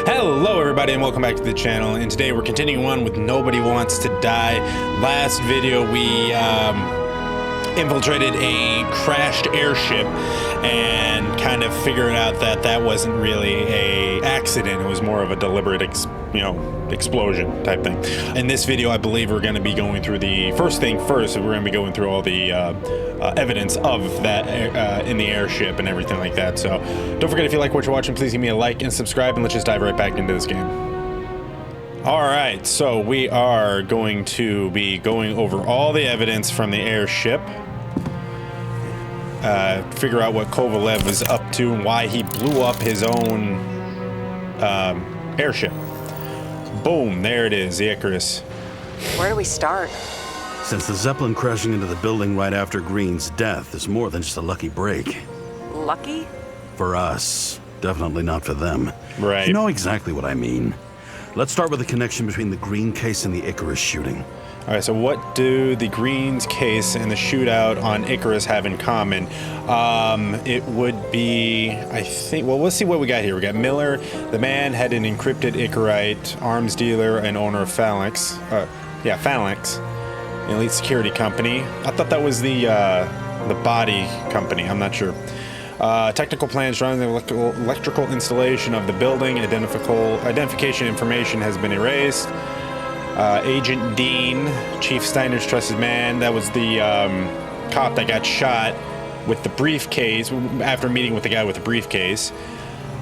Hello everybody and welcome back to the channel, and today we're continuing on with Nobody Wants to Die. Last video we infiltrated a crashed airship and kind of figured out that that wasn't really a accident. It was more of a deliberate explosion type thing. In this video I believe we're going to be going through the first thing first. We're going to be going through all the evidence of that in the airship and everything like that. So don't forget, if you like what you're watching, please give me a like and subscribe, and let's just dive right back into this game. Alright, so we are going to be going over all the evidence from the airship, figure out what Kovalev was up to and why he blew up his own airship. Boom, there it is, the Icarus. Where do we start? Since the Zeppelin crashing into the building right after Green's death is more than just a lucky break. Lucky? For us, definitely not for them. Right. You know exactly what I mean. Let's start with the connection between the Green case and the Icarus shooting. Alright, so what do the Green's case and the shootout on Icarus have in common? It would be, I think, well, let's see what we got here. We got Miller. The man had an encrypted Icarite, arms dealer and owner of Phalanx. Phalanx, an elite security company. I thought that was the body company. I'm not sure. Technical plans drawing the electrical installation of the building. Identification information has been erased. Agent Dean, Chief Steiner's trusted man. That was the cop that got shot with the briefcase after meeting with the guy with the briefcase.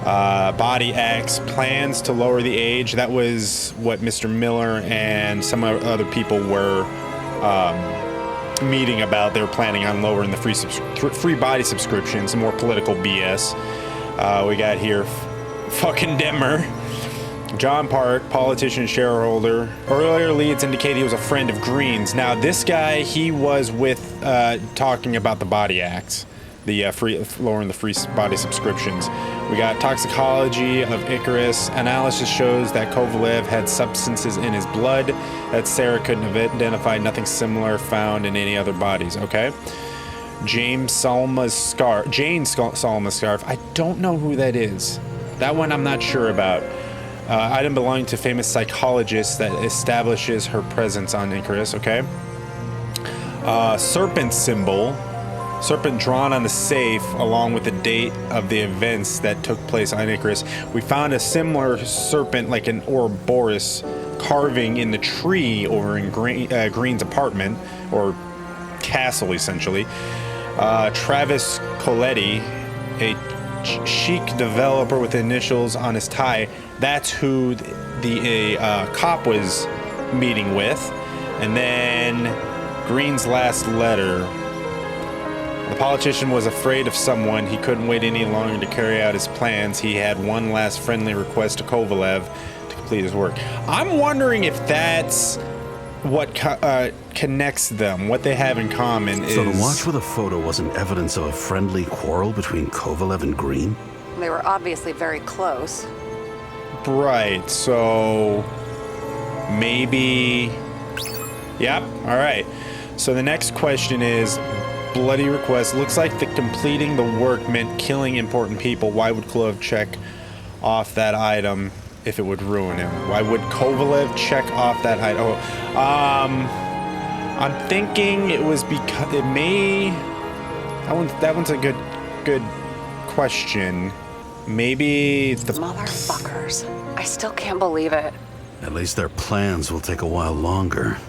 Body X, plans to lower the age. That was what Mr. Miller and some other people were meeting about. They were planning on lowering the free body subscription. Some more political BS. We got here fucking Demmer. John Park, politician, shareholder. Earlier leads indicate he was a friend of Green's. Now this guy, he was with talking about the body acts, the lowering the free body subscriptions. We got toxicology of Icarus. Analysis shows that Kovalev had substances in his blood that Sarah couldn't have identified. Nothing similar found in any other bodies. Okay. Jane Salma's scarf. I don't know who that is. That one I'm not sure about. Item belonging to famous psychologist that establishes her presence on Icarus. Okay. Serpent symbol. Serpent drawn on the safe along with the date of the events that took place on Icarus. We found a similar serpent, like an Ouroboros, carving in the tree over in Green's apartment, or castle essentially. Travis Coletti, a chic developer with initials on his tie. That's who the cop was meeting with. And then Green's last letter. The politician was afraid of someone. He couldn't wait any longer to carry out his plans. He had one last friendly request to Kovalev to complete his work. I'm wondering if that's what connects them, what they have in common is... So the watch with a photo wasn't evidence of a friendly quarrel between Kovalev and Green? They were obviously very close. Right, so... maybe... Yep, alright. So the next question is... bloody request. Looks like the completing the work meant killing important people. Why would Kovalev check off that item if it would ruin him? Why would Kovalev check off that item? Oh, I'm thinking it was because it may... That one's a good question. Maybe the... Motherfuckers. I still can't believe it. At least their plans will take a while longer.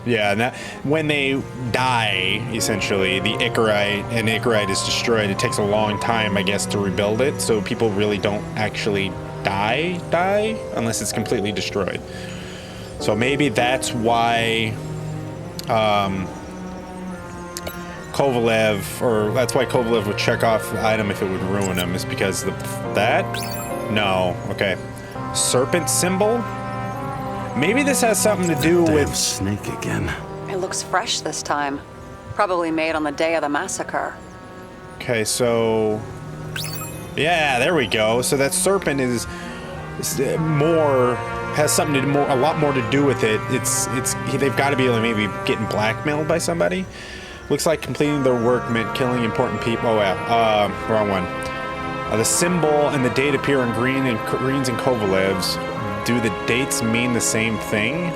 Yeah, and that, when they die, essentially, the Icarite is destroyed. It takes a long time, I guess, to rebuild it, so people really don't actually die, unless it's completely destroyed. So maybe that's why Kovalev would check off the item if it would ruin him, is because that? No, okay. Serpent symbol? Maybe this has something to do with... snake again. It looks fresh this time. Probably made on the day of the massacre. Okay, so... yeah, there we go. So that serpent is more... has something to do a lot more to do with it. They've got to be maybe getting blackmailed by somebody. Looks like completing their work meant killing important people. Oh yeah, wrong one. The symbol and the date appear on Greens and Kovalev's. Do the dates mean the same thing?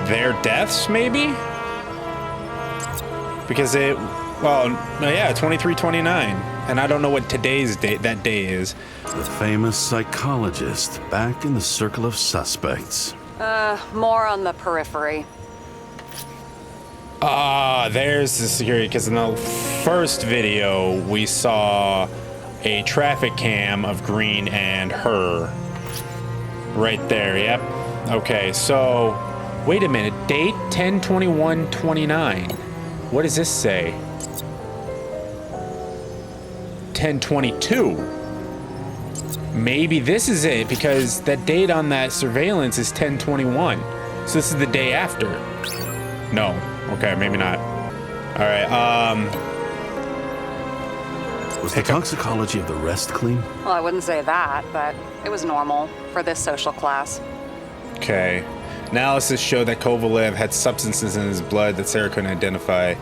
Their deaths, maybe? Because well, no, yeah, 2329. And I don't know what today's date, that day is. The famous psychologist back in the circle of suspects. More on the periphery. There's the security, because in the first video, we saw a traffic cam of Green and her. Right there, yep. Okay, so, wait a minute, date 10/21/29. What does this say? 10/22. Maybe this is it, because that date on that surveillance is 10/21. So this is the day after. No. Okay, maybe not. All right, Was the toxicology of the rest clean? Well, I wouldn't say that, but it was normal for this social class. Okay. Analysis showed that Kovalev had substances in his blood that Sarah couldn't identify.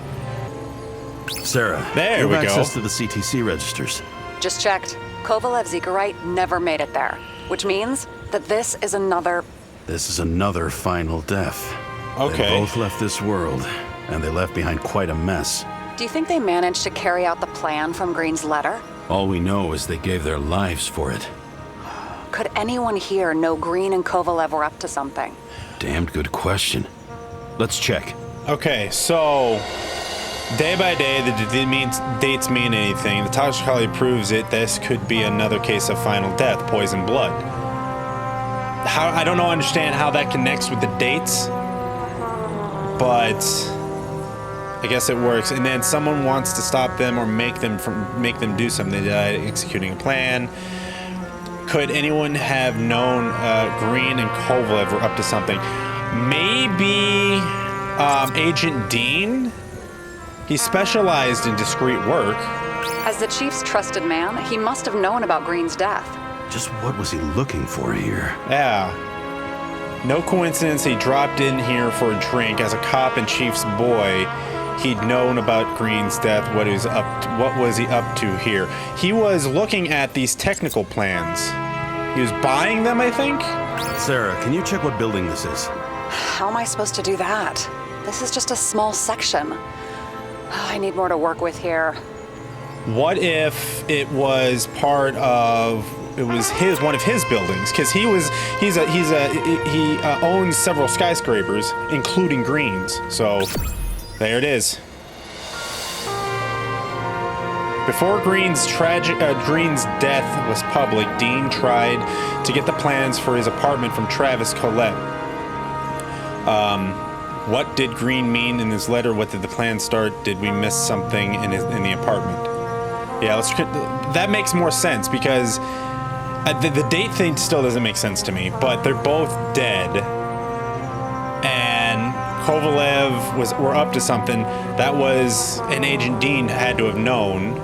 Sarah, There you we have go. access to the CTC registers. Just checked. Kovalev's Zekerite never made it there, which means that this is another... This is another final death. Okay. They both left this world, and they left behind quite a mess. Do you think they managed to carry out the plan from Green's letter? All we know is they gave their lives for it. Could anyone here know Green and Kovalev were up to something? Damned good question. Let's check. Okay, so day by day, the dates mean anything. The toxicology proves it. This could be another case of final death, poison blood. I don't understand how that connects with the dates, but I guess it works. And then someone wants to stop them or make them do something. They died executing a plan. Could anyone have known Green and Kovalev were up to something? Maybe Agent Dean? He specialized in discreet work. As the chief's trusted man, he must have known about Green's death. Just what was he looking for here? Yeah. No coincidence he dropped in here for a drink. As a cop and chief's boy, he'd known about Green's death. What was he up to here? He was looking at these technical plans. He was buying them, I think? Sarah, can you check what building this is? How am I supposed to do that? This is just a small section. I need more to work with here. What if it was one of his buildings? Because he owns several skyscrapers, including Green's. So there it is. Before Green's death was public, Dean tried to get the plans for his apartment from Travis Collette. What did Green mean in his letter? What did the plan start? Did we miss something in the apartment? Yeah, that makes more sense, because the date thing still doesn't make sense to me, but they're both dead. And Kovalev were up to something. That was an Agent Dean had to have known.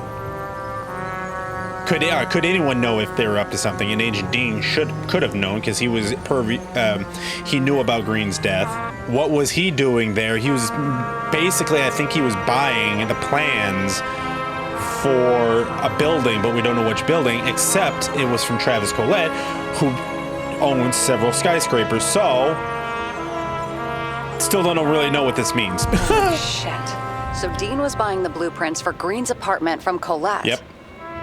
Could anyone know if they were up to something? And Agent Dean could have known, because he was he knew about Green's death. What was he doing there? He was basically, I think he was buying the plans for a building, but we don't know which building, except it was from Travis Collette, who owns several skyscrapers. So still don't really know what this means. Shit. So Dean was buying the blueprints for Green's apartment from Collette. Yep.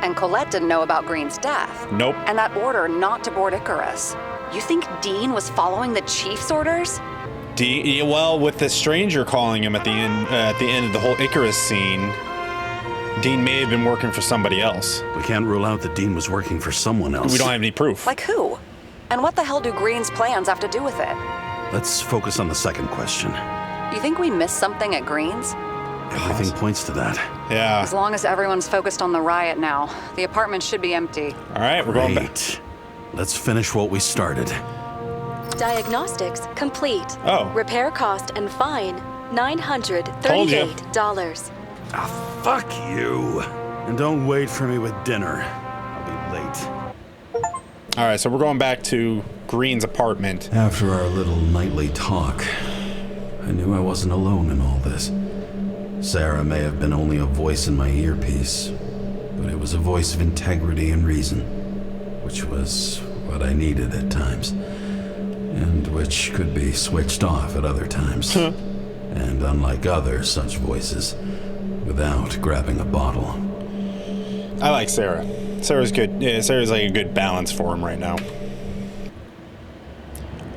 And Collette didn't know about Green's death. Nope. And that order not to board Icarus. You think Dean was following the chief's orders? Well, with the stranger calling him at the end of the whole Icarus scene, Dean may have been working for somebody else. We can't rule out that Dean was working for someone else. We don't have any proof. Like who? And what the hell do Green's plans have to do with it? Let's focus on the second question. You think we missed something at Green's? Everything points to that. Yeah. As long as everyone's focused on the riot now, the apartment should be empty. All right, we're going back. Great. Let's finish what we started. Diagnostics complete. Oh. Repair cost and fine $938. Ah, fuck you. And don't wait for me with dinner. I'll be late. All right, so we're going back to Green's apartment. After our little nightly talk, I knew I wasn't alone in all this. Sarah may have been only a voice in my earpiece, but it was a voice of integrity and reason, which was what I needed at times, and which could be switched off at other times. And unlike other such voices, without grabbing a bottle. I like Sarah. Sarah's good. Yeah, Sarah's like a good balance for him right now.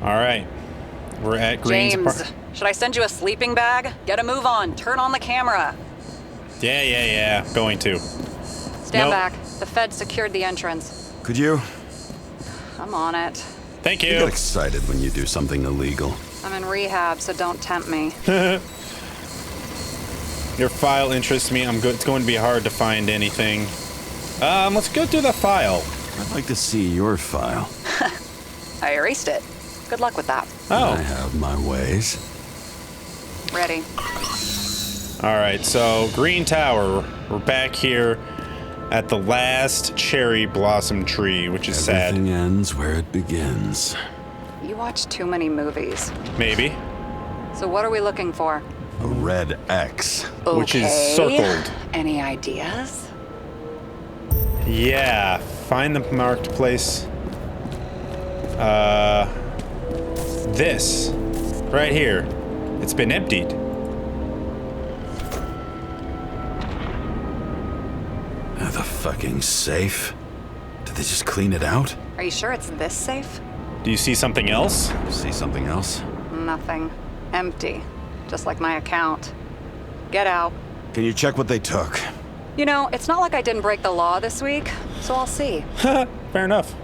All right. We're at Green's James, should I send you a sleeping bag? Get a move on. Turn on the camera. Yeah. Going to. Stand Nope. back. The Fed secured the entrance. Could you? I'm on it. Thank You get you. excited when you do something illegal. I'm in rehab, so don't tempt me. Your file interests me. It's going to be hard to find anything. Let's go through the file. I'd like to see your file. I erased it. Good luck with that. Oh. I have my ways. Ready. All right. So Green Tower. We're back here at the last cherry blossom tree, which is sad. Everything ends where it begins. You watch too many movies. Maybe. So what are we looking for? A red X. Which is Okay. circled. Any ideas? Yeah. Find the marked place. This. Right here. It's been emptied. The fucking safe? Did they just clean it out? Are you sure it's this safe? Do you see something else? See something else? Nothing. Empty. Just like my account. Get out. Can you check what they took? You know, it's not like I didn't break the law this week, so I'll see. Fair enough.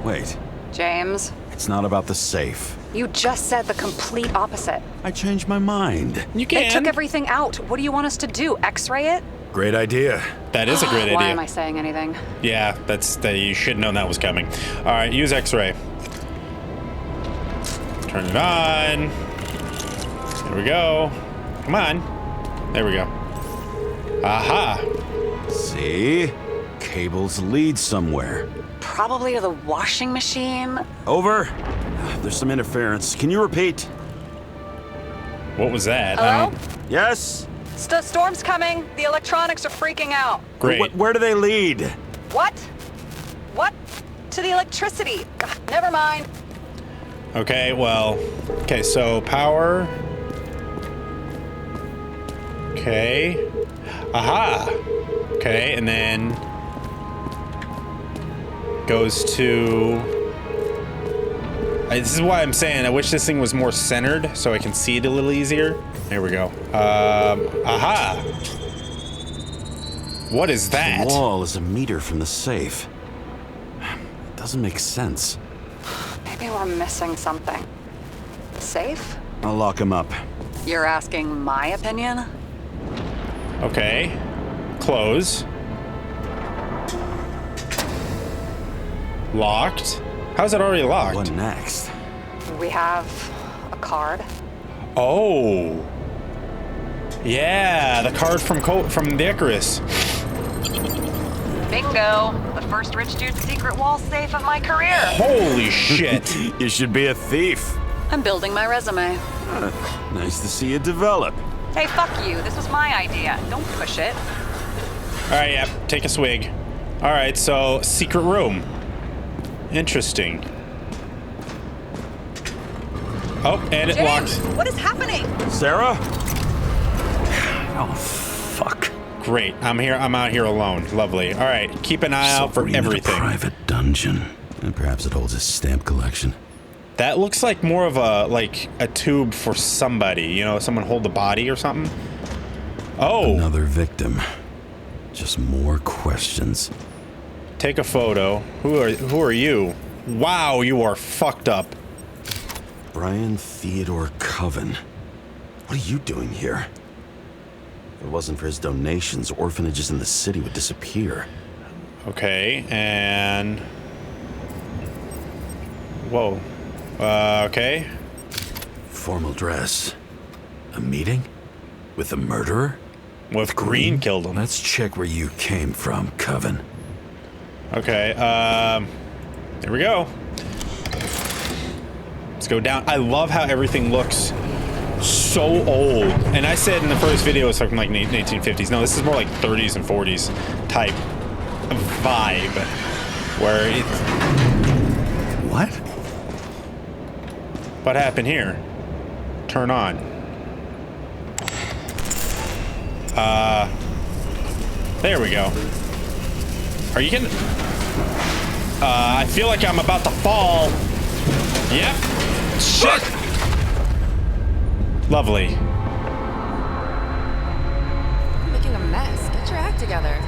Wait, James, it's not about the safe. you just said the complete opposite. I changed my mind. You They can. took everything out. What do you want us to do? X-ray it? Great idea. That is a great idea. Why am I saying anything? Yeah, you should have known that was coming. All right, use X-ray. Turn it on. There we go. Come on. There we go. Aha. See? Cables lead somewhere. Probably to the washing machine. Over. There's some interference. Can you repeat? What was that? Hello? Yes? Storm's coming. The electronics are freaking out. Great. Where do they lead? What? What? To the electricity. Ugh, never mind. Okay, well. Okay, so power. Okay. Aha. Okay, and then goes to. This is why I'm saying I wish this thing was more centered so I can see it a little easier. There we go. Aha. What is that? The wall is a meter from the safe. It doesn't make sense. Maybe we're missing something. Safe? I'll lock him up. You're asking my opinion? Okay. Close. Locked. How's it already locked? What next? We have a card. Oh. Yeah, the card from the Icarus. Bingo! The first rich dude's secret wall safe of my career. Holy shit. You should be a thief. I'm building my resume. Nice to see you develop. Hey, fuck you. This was my idea. Don't push it. All right, yeah, take a swig. All right, so secret room. Interesting. Oh, and it locked. What is happening? Sarah? Oh, fuck. Great. I'm out here alone. Lovely. All right, keep an eye out for Submarine in a everything. private dungeon. And perhaps it holds a stamp collection. That looks like more of a tube for somebody. You know, someone hold the body or something. Oh. Another victim. Just more questions. Take a photo. Who are you? Wow, you are fucked up. Brian Theodore Coven. What are you doing here? If it wasn't for his donations, orphanages in the city would disappear. Okay, and... Whoa. Okay. Formal dress. A meeting? With a murderer? With Green killed him. Let's check where you came from, Coven. Okay, there we go. Let's go down. I love how everything looks so old. And I said in the first video it's something like 1950s. No, this is more like 30s and 40s type vibe. Where it's... What? What happened here? Turn on. There we go. Are you kidding? I feel like I'm about to fall. Yep. Shit. Lovely. Making a mess. Get your act together.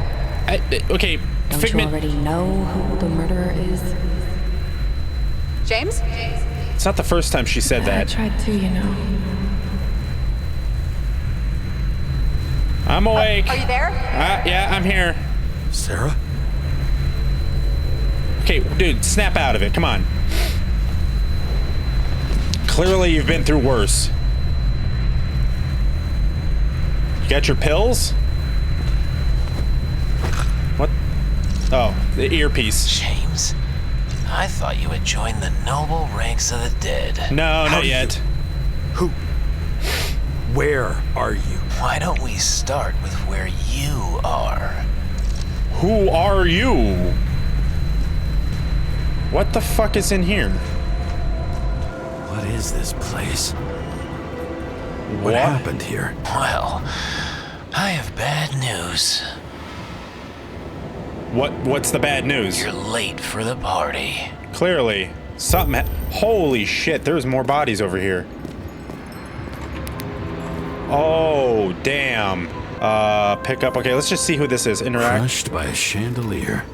Okay, Don't Figment. you already know who the murderer is? James? It's not the first time she said I that. tried to, you know. I'm awake. Are you there? Yeah, I'm here. Sarah? Okay, dude, snap out of it. Come on. Clearly, you've been through worse. You got your pills? What? Oh, the earpiece. James, I thought you had joined the noble ranks of the dead. No, How not do you- yet. Who? Where are you? Why don't we start with where you are? Who are you? What the fuck is in here? What is this place? What? What happened here? Well, I have bad news. What's the bad news? You're late for the party. Clearly, something. Holy shit! There's more bodies over here. Oh damn. Pick up. Okay, let's just see who this is. Interact. Crushed by a chandelier.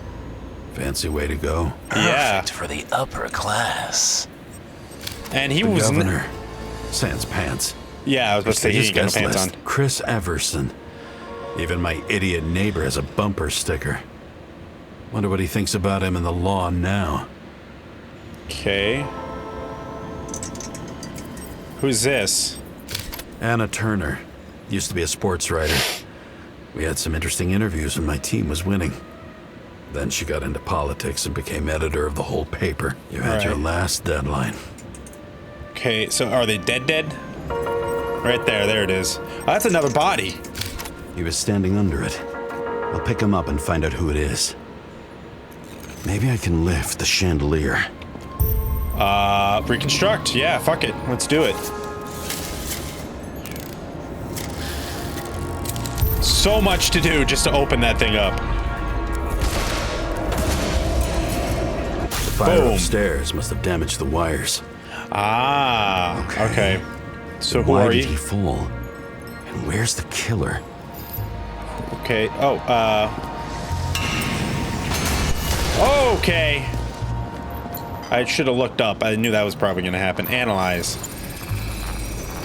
Fancy way to go. Yeah. Perfect for the upper class. And he The was. governor. Sans pants. Yeah, I was about to say he His ain't got no guest pants list, on. Chris Everson. Even my idiot neighbor has a bumper sticker. Wonder what he thinks about him in the law now. Okay. Who's this? Anna Turner. Used to be a sports writer. We had some interesting interviews when my team was winning. Then she got into politics and became editor of the whole paper. You had your Right. last deadline. Okay, so are they dead? Right there, there it is. Oh, that's another body. He was standing under it. I'll pick him up and find out who it is. Maybe I can lift the chandelier. Reconstruct. Yeah, fuck it. Let's do it. So much to do just to open that thing up. The fire Boom. upstairs must have damaged the wires. Ah, okay. So who Why are did you? he fall? And where's the killer? Okay. Oh, okay. I should have looked up. I knew that was probably going to happen. Analyze.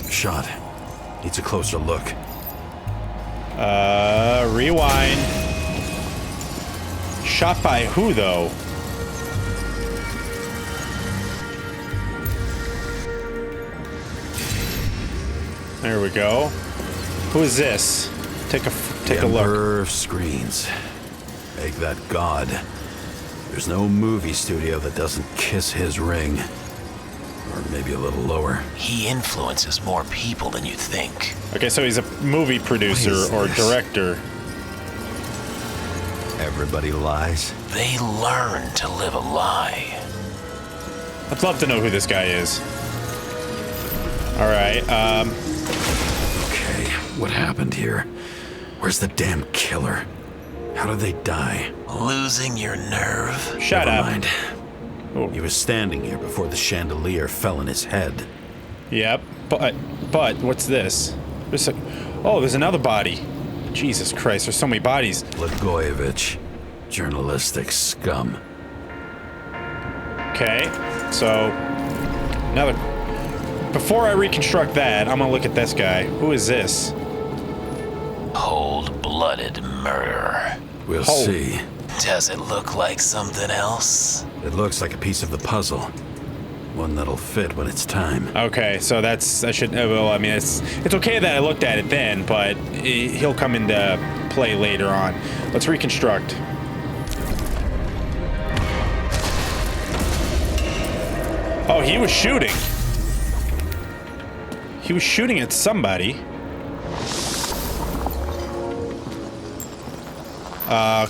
Shot. Needs a closer look. Rewind. Shot by who, though? There we go. Who is this? Take a look. Emperor of screens. Make that god. There's no movie studio that doesn't kiss his ring. Or maybe a little lower. He influences more people than you think. Okay, so he's a movie producer What is or this? director. Everybody lies. They learn to live a lie. I'd love to know who this guy is. All right. Okay, what happened here? Where's the damn killer? How did they die? Losing your nerve? Shut Never up. mind. Oh. He was standing here before the chandelier fell in his head. Yep. But what's this? There's another body. Jesus Christ! There's so many bodies. Blagojevich. Journalistic scum. Okay. So another. Before I reconstruct that, I'm gonna look at this guy. Who is this? Cold-blooded murder. We'll Oh. see. Does it look like something else? It looks like a piece of the puzzle. One that'll fit when it's time. Okay, so I should. Well, I mean, it's okay that I looked at it then, but he'll come into play later on. Let's reconstruct. Oh, he was shooting. he was shooting at somebody.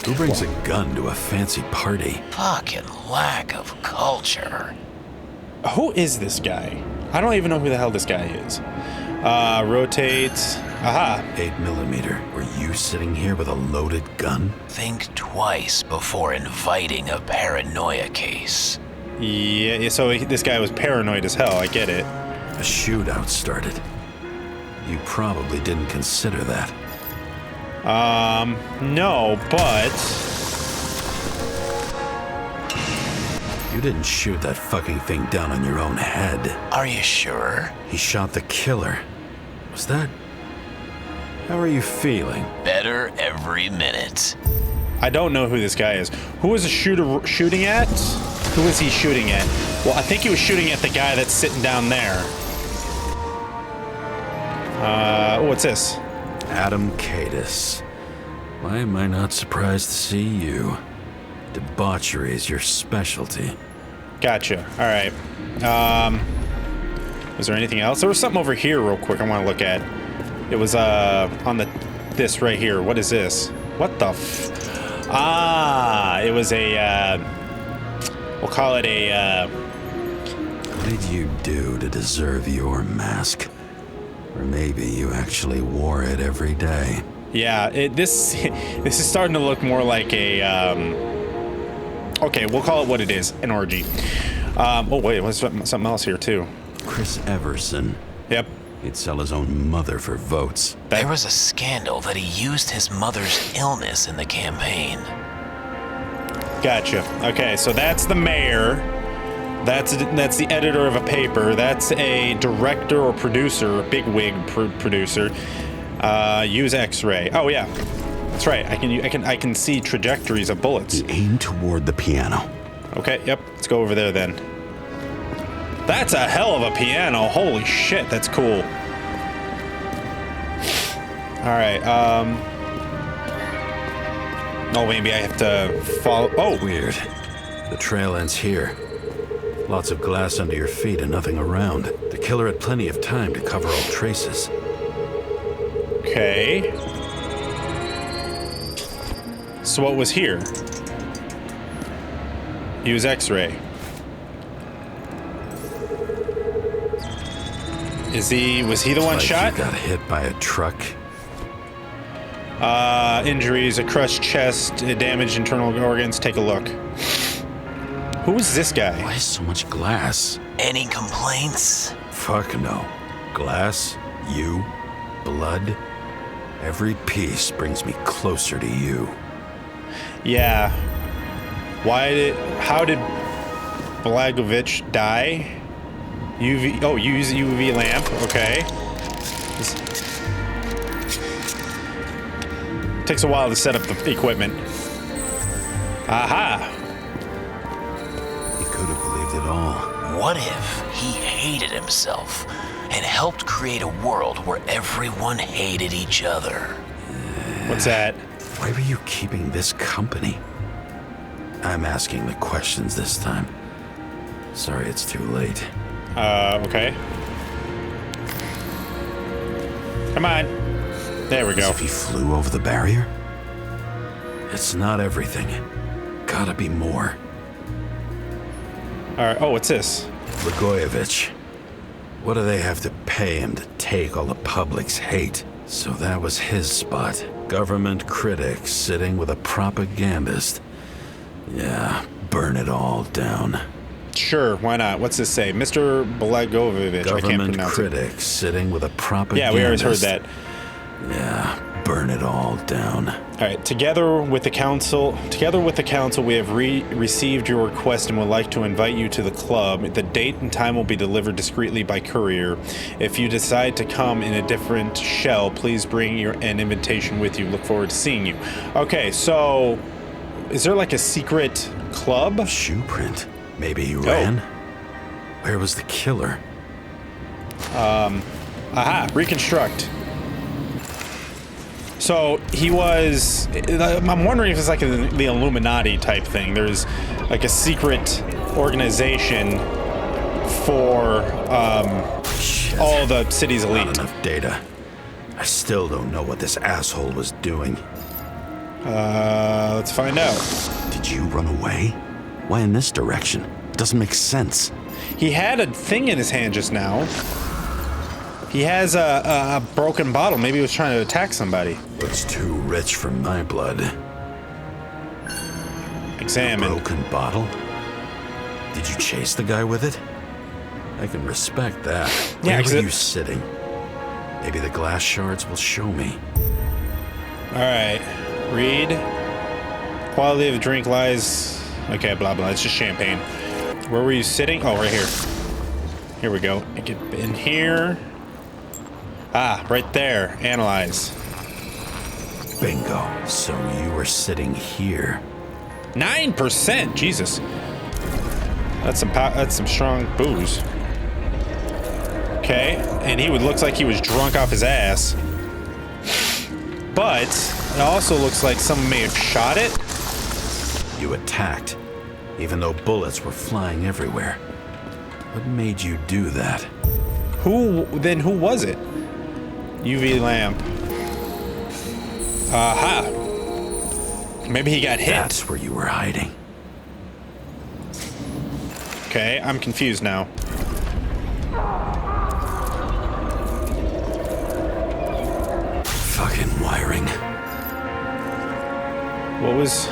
Who brings a gun to a fancy party? Fucking lack of culture. Who is this guy? I don't even know who the hell this guy is. Rotate. Aha. 8mm. Were you sitting here with a loaded gun? Think twice before inviting a paranoia case. Yeah, so this guy was paranoid as hell. I get it. A shootout started. You probably didn't consider that. No, but... You didn't shoot that fucking thing down on your own head. Are you sure? He shot the killer. Was that... How are you feeling? Better every minute. I don't know who this guy is. Who was the shooter shooting at? Who was he shooting at? Well, I think he was shooting at the guy that's sitting down there. What's this? Adam Cadis. Why am I not surprised to see you? Debauchery is your specialty. Gotcha. All right. Was there anything else? There was something over here real quick I want to look at. It was on this right here. What is this? What the it was a we'll call it a What did you do to deserve your mask? Or maybe you actually wore it every day. yeah, this is starting to look more like a okay, we'll call it what it is, an orgy. Oh wait, there's something else here too. Chris Everson. Yep. He'd sell his own mother for votes. There was a scandal that he used his mother's illness in the campaign. Gotcha. Okay, so that's the mayor. That's the editor of a paper. That's a director or producer, a bigwig producer. Use X-ray. Oh yeah, that's right. I can see trajectories of bullets. He aimed toward the piano. Okay. Yep. Let's go over there then. That's a hell of a piano. Holy shit, that's cool. All right. Oh, maybe I have to follow. Oh, Weird. The trail ends here. Lots of glass under your feet and nothing around. The killer had plenty of time to cover all traces. okay. So what was here? Use X-ray. Was he the one Like shot? you got hit by a truck. Injuries, a crushed chest, damaged internal organs. Take a look. Who is this guy? Why so much glass? Any complaints? Fuck no. Glass, you, blood. Every piece brings me closer to you. Yeah. How did Blagovich die? UV, oh, use UV lamp, okay. Takes a while to set up the equipment. Aha! He could have believed it all. What if he hated himself and helped create a world where everyone hated each other? What's that? Why were you keeping this company? I'm asking the questions this time. Sorry it's too late. Okay. Come on. There we As go. if he flew over the barrier? It's not everything. Gotta be more. Alright, oh, what's this? Blagojevich. What do they have to pay him to take all the public's hate? So that was his spot. Government critic sitting with a propagandist. Yeah, burn it all down. Sure, why not? What's this say? Mr. Blagovich. I can't Government pronounce critic sitting with a it. propagandist. Yeah, we always heard that. Yeah, burn it all down. All right, together with the council, we have received your request and would like to invite you to the club. The date and time will be delivered discreetly by courier. If you decide to come in a different shell, please bring an invitation with you. Look forward to seeing you. Okay, so is there like a secret club? Shoe print. Maybe he ran? Where was the killer? Aha, reconstruct. So he was, I'm wondering if it's like the Illuminati type thing. There's like a secret organization for, all the city's Not elite. enough data. I still don't know what this asshole was doing. Let's find out. Did you run away? Why in this direction? It doesn't make sense. He had a thing in his hand just now. He has a broken bottle. Maybe he was trying to attack somebody. Looks too rich for my blood. Examine. Broken bottle? Did you chase the guy with it? I can respect that. Yeah, Where 'cause were it- you sitting? Maybe the glass shards will show me. All right. Read. Quality of the drink lies. Okay, blah, blah. It's just champagne. Where were you sitting? Oh, right here. Here we go. I get in here. Ah, right there. Analyze. Bingo. So you were sitting here. 9%. Jesus. That's some strong booze. Okay, and he looks like he was drunk off his ass. But it also looks like someone may have shot it. You attacked, even though bullets were flying everywhere. What made you do that? Who was it? UV lamp. Aha. Maybe he got hit. That's where you were hiding. Okay, I'm confused now. Fucking wiring. What was...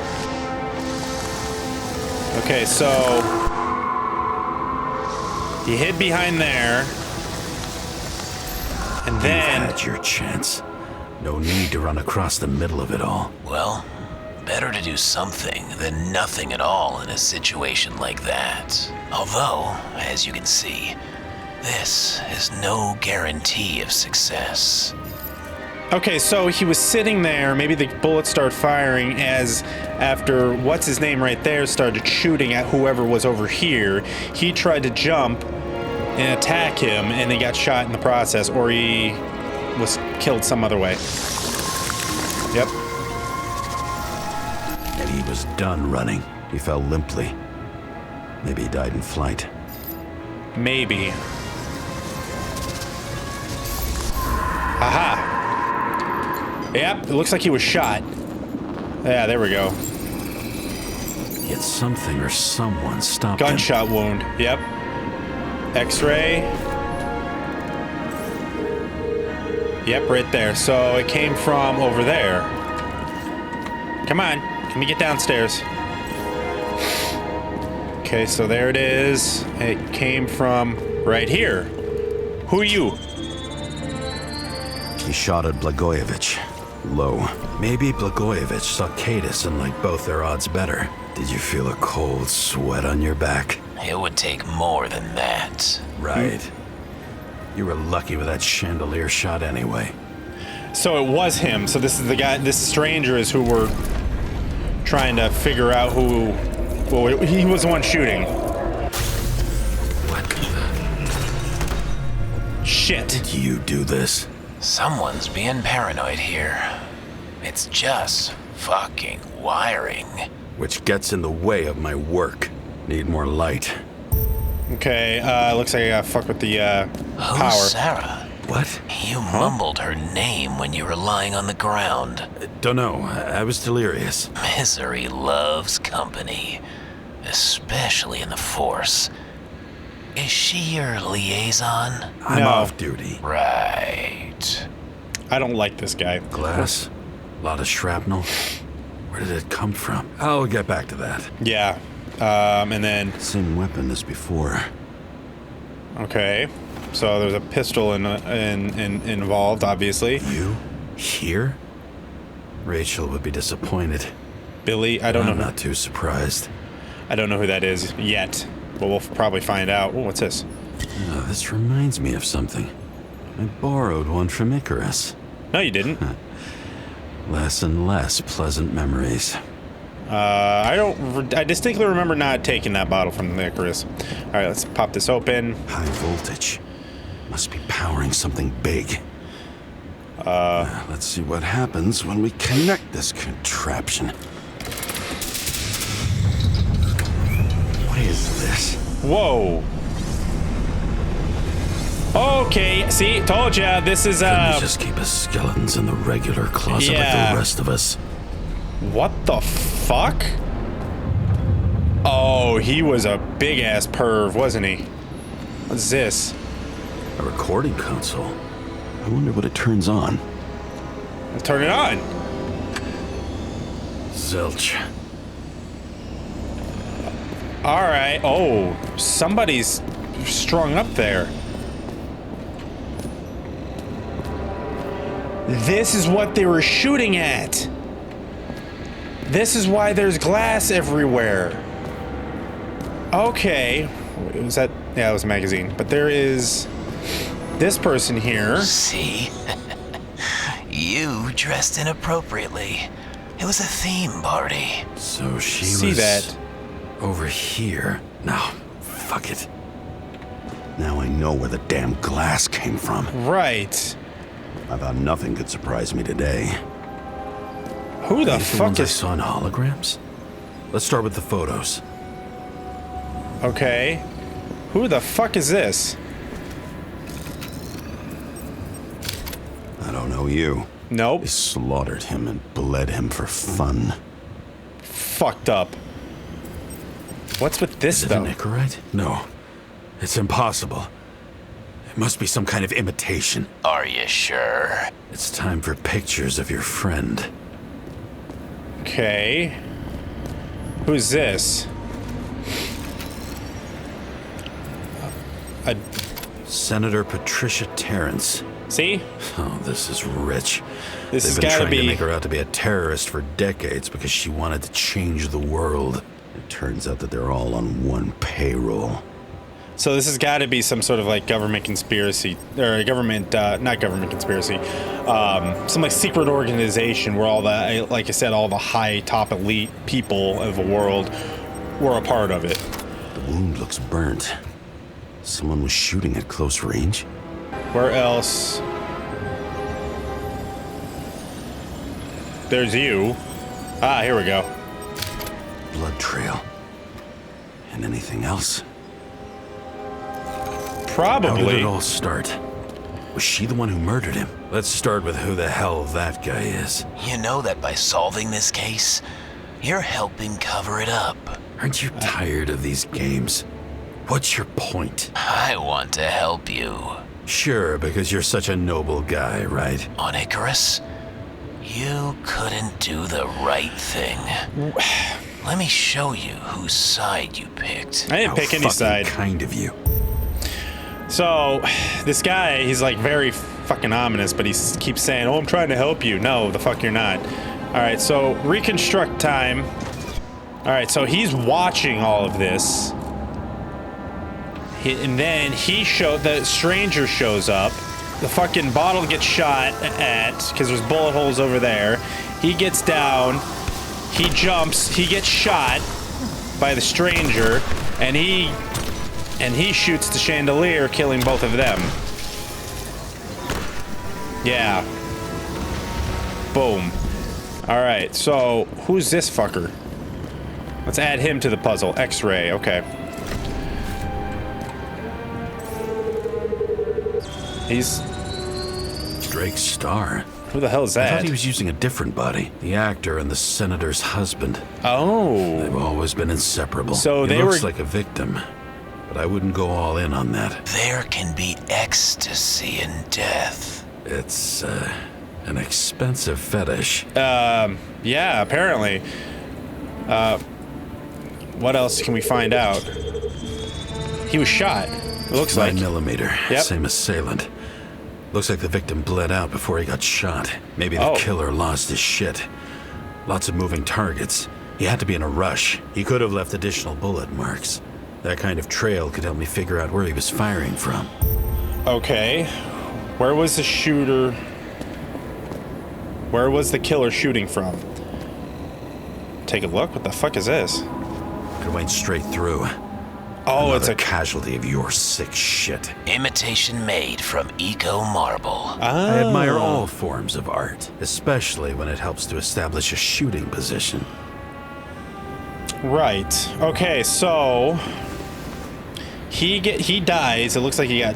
Okay, so... He hid behind there. And You then... had your chance. No need to run across the middle of it all. Well, better to do something than nothing at all in a situation like that. Although, as you can see, this is no guarantee of success. Okay, so he was sitting there. Maybe the bullets started firing after what's his name right there started shooting at whoever was over here. He tried to jump and attack him, and he got shot in the process, or he was killed some other way. Yep. And he was done running. He fell limply. Maybe he died in flight. Maybe. Aha. Yep, it looks like he was shot. Yeah, there we go. Yet something or someone stopped him. Gunshot wound. Yep. X-ray. Yep, right there. So it came from over there. Come on. Can we get downstairs? Okay, so there it is. It came from right here. Who are you? He shot at Blagojevich. Low. Maybe Blagojevich saw Cadis and liked both their odds better. Did you feel a cold sweat on your back? It would take more than that. Right. You were lucky with that chandelier shot anyway. So it was him. So this is the guy, this stranger is who we're trying to figure out who... Well, he was the one shooting. What the... Shit. Did you do this? Someone's being paranoid here. It's just fucking wiring. Which gets in the way of my work. Need more light. Okay, looks like I gotta fuck with the, Who's power. Sarah? What? You mumbled her name when you were lying on the ground. Don't know. I was delirious. Misery loves company, especially in the Force. Is she your liaison? I'm No. off duty. Right. I don't like this guy. Glass? A lot of shrapnel? Where did it come from? I'll get back to that. Yeah. And then... Same weapon as before. Okay. So there's a pistol involved, obviously. You? Here? Rachel would be disappointed. Billy, I don't I'm know. not too surprised. I don't know who that is yet, but we'll probably find out. Oh, what's this? This reminds me of something. I borrowed one from Icarus. No, you didn't. Less and less pleasant memories. I distinctly remember not taking that bottle from the Icarus. All right, let's pop this open. High voltage. Must be powering something big. Let's see what happens when we connect this contraption. What is this? Whoa. Okay, see, told ya. This is Couldn't you just keep his skeletons in the regular closet like Yeah. the rest of us? What the fuck? Oh, he was a big ass perv, wasn't he? What's this? A recording console. I wonder what it turns on. Let's turn it on. Zilch. All right. Oh, somebody's strung up there. This is what they were shooting at. This is why there's glass everywhere. Okay. Was that? Yeah, it was a magazine. But there is this person here. See? You dressed inappropriately. It was a theme party. So she See was that? over here. No, fuck it. Now I know where the damn glass came from. Right. I thought nothing could surprise me today. Who the These the fuck ones I is? saw in holograms? Let's start with the photos. Okay. Who the fuck is this? I don't know you. Nope. They slaughtered him and bled him for fun. Fucked up. What's with this Is it though? an Icarite? No. It's impossible. It must be some kind of imitation. Are you sure? It's time for pictures of your friend. Okay. Who's this? A Senator Patricia Terrence. see? Oh, this is rich. This has They've been gotta trying to be. make her out to be a terrorist for decades because she wanted to change the world. It turns out that they're all on one payroll. So this has got to be some sort of like government conspiracy, or a government, not government conspiracy, some like secret organization where all the, like I said, all the high top elite people of the world were a part of it. The wound looks burnt. Someone was shooting at close range. Where else? There's you. Ah, here we go. Blood trail. And anything else? How did Probably. it all start? Was she the one who murdered him? Let's start with who the hell that guy is. You know that by solving this case, you're helping cover it up. Aren't you tired of these games? What's your point? I want to help you. Sure, because you're such a noble guy, right? On Icarus, you couldn't do the right thing. Let me show you whose side you picked. I didn't How pick any fucking side. kind of you. So, this guy, he's like very fucking ominous, but he keeps saying, "Oh, I'm trying to help you." No, the fuck you're not. All right, so reconstruct time. All right, so he's watching all of this. And then the stranger shows up. The fucking bottle gets shot at, because there's bullet holes over there. He gets down, he jumps, he gets shot by the stranger, and he shoots the chandelier, killing both of them. Yeah. Boom. Alright, so who's this fucker? Let's add him to the puzzle. X-ray, okay. He's... Drake Starr. Who the hell is I that? thought he was using a different body. The actor and the senator's husband. Oh. They've always been inseparable. So he they looks were- like a victim, but I wouldn't go all in on that. There can be ecstasy in death. It's an expensive fetish. Yeah, apparently. What else can we find out? He was shot. It looks like. 9mm, Yep. same assailant. Looks like the victim bled out before he got shot. Maybe the Oh. killer lost his shit. Lots of moving targets. He had to be in a rush. He could have left additional bullet marks. That kind of trail could help me figure out where he was firing from. Okay. Where was the shooter? Where was the killer shooting from? Take a look. What the fuck is this? Could went straight through. Oh, Another it's a... casualty of your sick shit. Imitation made from eco marble. I admire all forms of art, especially when it helps to establish a shooting position. Right. Okay, so... He dies. It looks like he got...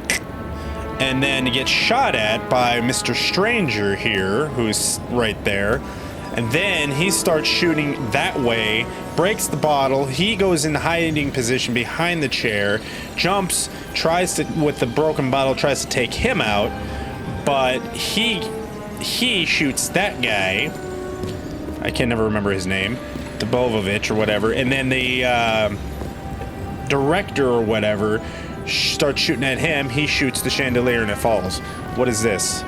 and then he gets shot at by Mr. Stranger here, who's right there. And then he starts shooting that way, breaks the bottle. He goes in hiding position behind the chair, jumps, tries to, with the broken bottle, tries to take him out, but he shoots that guy. I can never remember his name, Dubovovich or whatever. And then the director or whatever starts shooting at him. He shoots the chandelier and it falls. What is this?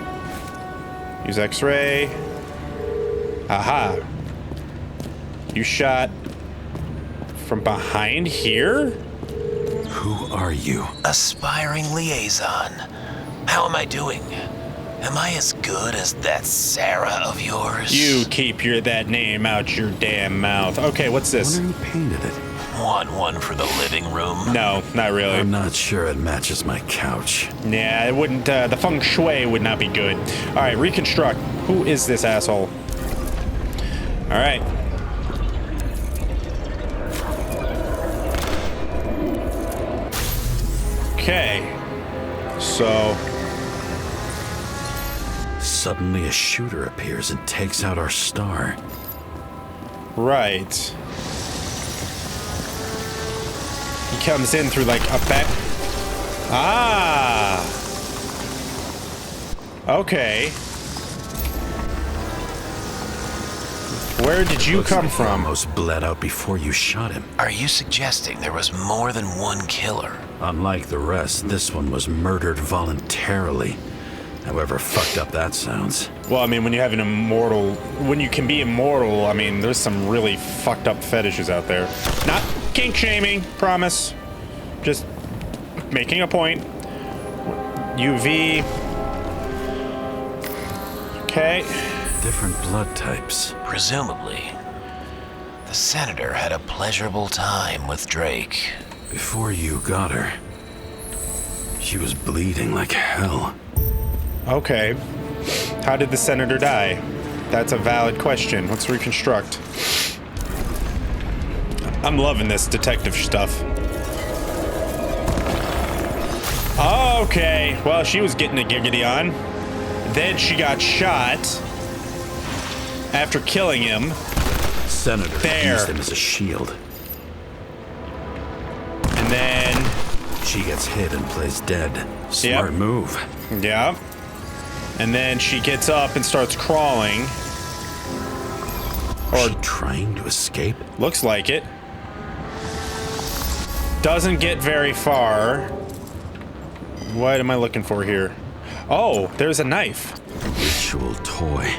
Use X-ray. Aha. You shot from behind here? Who are you? Aspiring liaison. How am I doing? Am I as good as that Sarah of yours? You keep that name out your damn mouth. Okay, what's this? Wonder who painted it. Want one for the living room? No, not really. I'm not sure it matches my couch. Yeah, it wouldn't, the feng shui would not be good. All right, reconstruct. Who is this asshole? All right. Okay. So... Suddenly a shooter appears and takes out our star. Right. He comes in through like a back... Ah! Okay. Where did you come He from? almost bled out before you shot him. Are you suggesting there was more than one killer? Unlike the rest, this one was murdered voluntarily. However fucked up that sounds. Well, I mean, when you have an immortal... When you can be immortal, I mean, there's some really fucked up fetishes out there. Not kink shaming, promise. Just making a point. UV. Okay. Different blood types. Presumably, the senator had a pleasurable time with Drake. Before you got her, she was bleeding like hell. Okay. How did the senator die? That's a valid question. Let's reconstruct. I'm loving this detective stuff. Okay. Well, she was getting a giggity on. Then she got shot after killing him. Senator There. used him as a shield. And then... She gets hit and plays dead. Smart move. Yeah. And then she gets up and starts crawling. Or she trying to escape? Looks like it. Doesn't get very far. What am I looking for here? Oh, there's a knife. Ritual toy.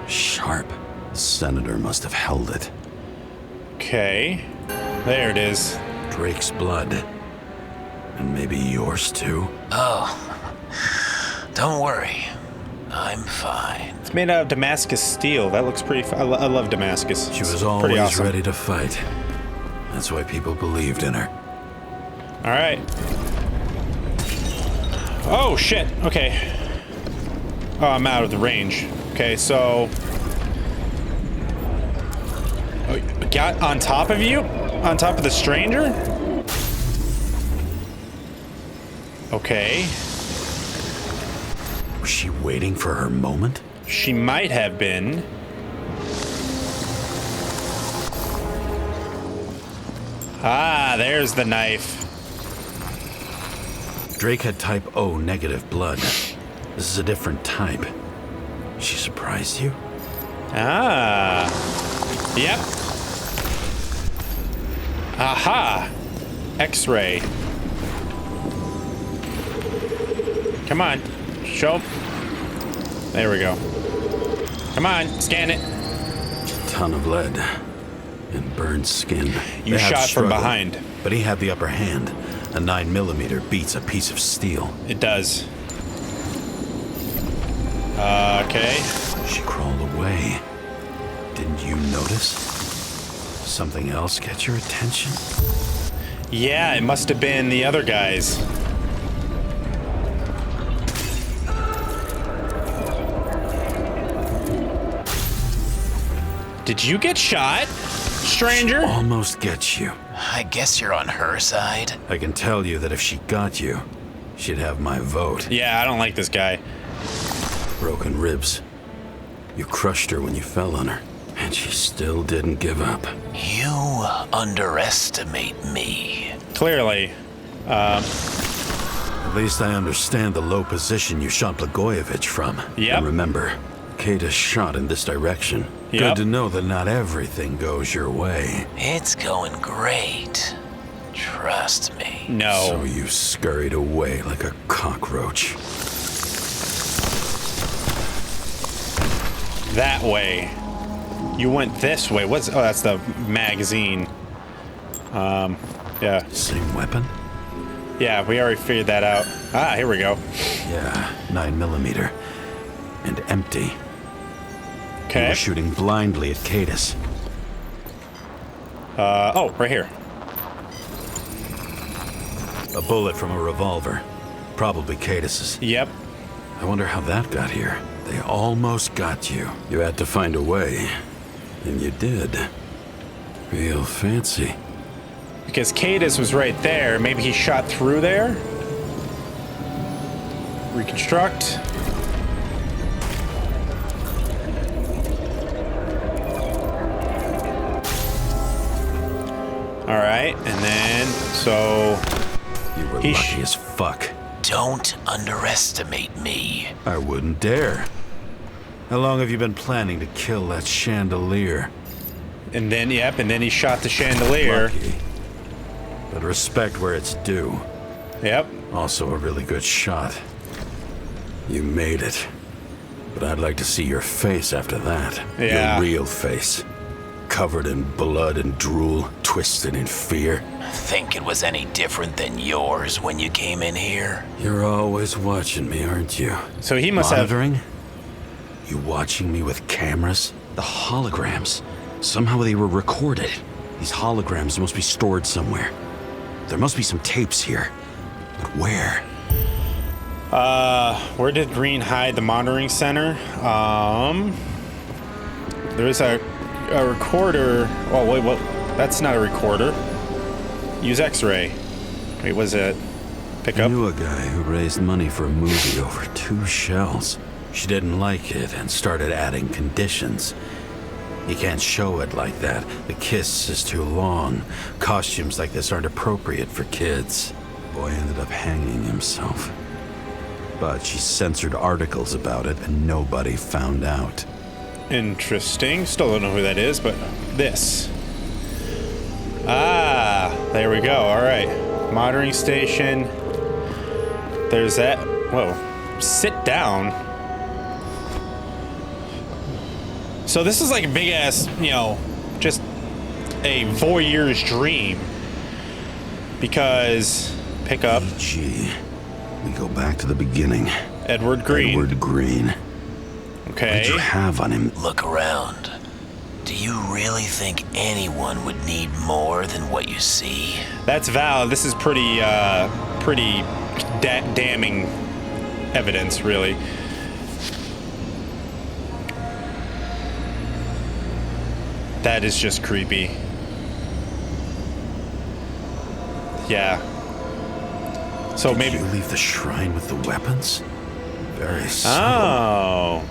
Sharp. The senator must have held it. Okay. There it is. Drake's blood. And maybe yours too? Oh, don't worry. I'm fine. It's made out of Damascus steel. That looks pretty... I love Damascus. She was It's always pretty awesome. ready to fight. That's why people believed in her. All right. Oh, shit. Okay. Oh, I'm out of the range. Okay, so... Oh, got on top of you? On top of the stranger? Okay. Was she waiting for her moment? She might have been. Ah, there's the knife. Drake had type O negative blood. This is a different type. She surprised you? Ah. Yep. Aha. X-ray. Come on. Show. There we go. Come on. Scan it. Ton of lead. And burned skin. You They had shot from struggled, behind. But he had the upper hand. A 9mm beats a piece of steel. It does. Okay. She crawled away. Didn't you notice? Something else get your attention? Yeah, it must have been the other guys. Did you get shot, stranger? Almost gets you. I guess you're on her side. I can tell you that if she got you, she'd have my vote. Yeah, I don't like this guy. Broken ribs. You crushed her when you fell on her, and she still didn't give up. You underestimate me. Clearly. At least I understand the low position you shot Blagojevich from. Yep. And remember, Kata shot in this direction. Yep. Good to know that not everything goes your way. It's going great. Trust me. No. So you scurried away like a cockroach. That way. You went this way. What's... Oh, that's the magazine. Yeah. Same weapon? Yeah, we already figured that out. Ah, here we go. Yeah, 9mm. And empty. You Okay. were shooting blindly at Cadus. Oh, right here. A bullet from a revolver. Probably Cadus's. Yep. I wonder how that got here. They almost got you. You had to find a way. And you did. Real fancy. Because Cadus was right there. Maybe he shot through there? Reconstruct. Alright, and then, so... You were He lucky as fuck. Don't underestimate me. I wouldn't dare. How long have you been planning to kill that chandelier? And then, yep, and then he shot the chandelier. Lucky. But respect where it's due. Yep. Also a really good shot. You made it. But I'd like to see your face after that. Yeah. Your real face. Covered in blood and drool, twisted in fear. Think it was any different than yours when you came in here? You're always watching me, aren't you? So he must have... Monitoring? You watching me with cameras? The holograms. Somehow they were recorded. These holograms must be stored somewhere. There must be some tapes here. But where? Where did Green hide the monitoring center? There's a recorder. Oh, wait, what? That's not a recorder. Use X-ray. Wait, was it pick I up? knew a guy who raised money for a movie over 2 shells. She didn't like it and started adding conditions. You can't show it like that. The kiss is too long. Costumes like this aren't appropriate for kids. Boy ended up hanging himself. But she censored articles about it and nobody found out. Interesting. Still don't know who that is, but this. Ah, there we go. All right. Monitoring station. There's that. Whoa. Sit down. So this is like a big ass, you know, just a voyeur's dream. Because, pick up Gee, we go back to the beginning. Edward Green. Edward Green. What Okay. did you have on him? Look around. Do you really think anyone would need more than what you see? That's valid. This is pretty damning evidence, really. That is just creepy. Yeah. So Did maybe. you leave the shrine with the weapons? Very subtle. Oh.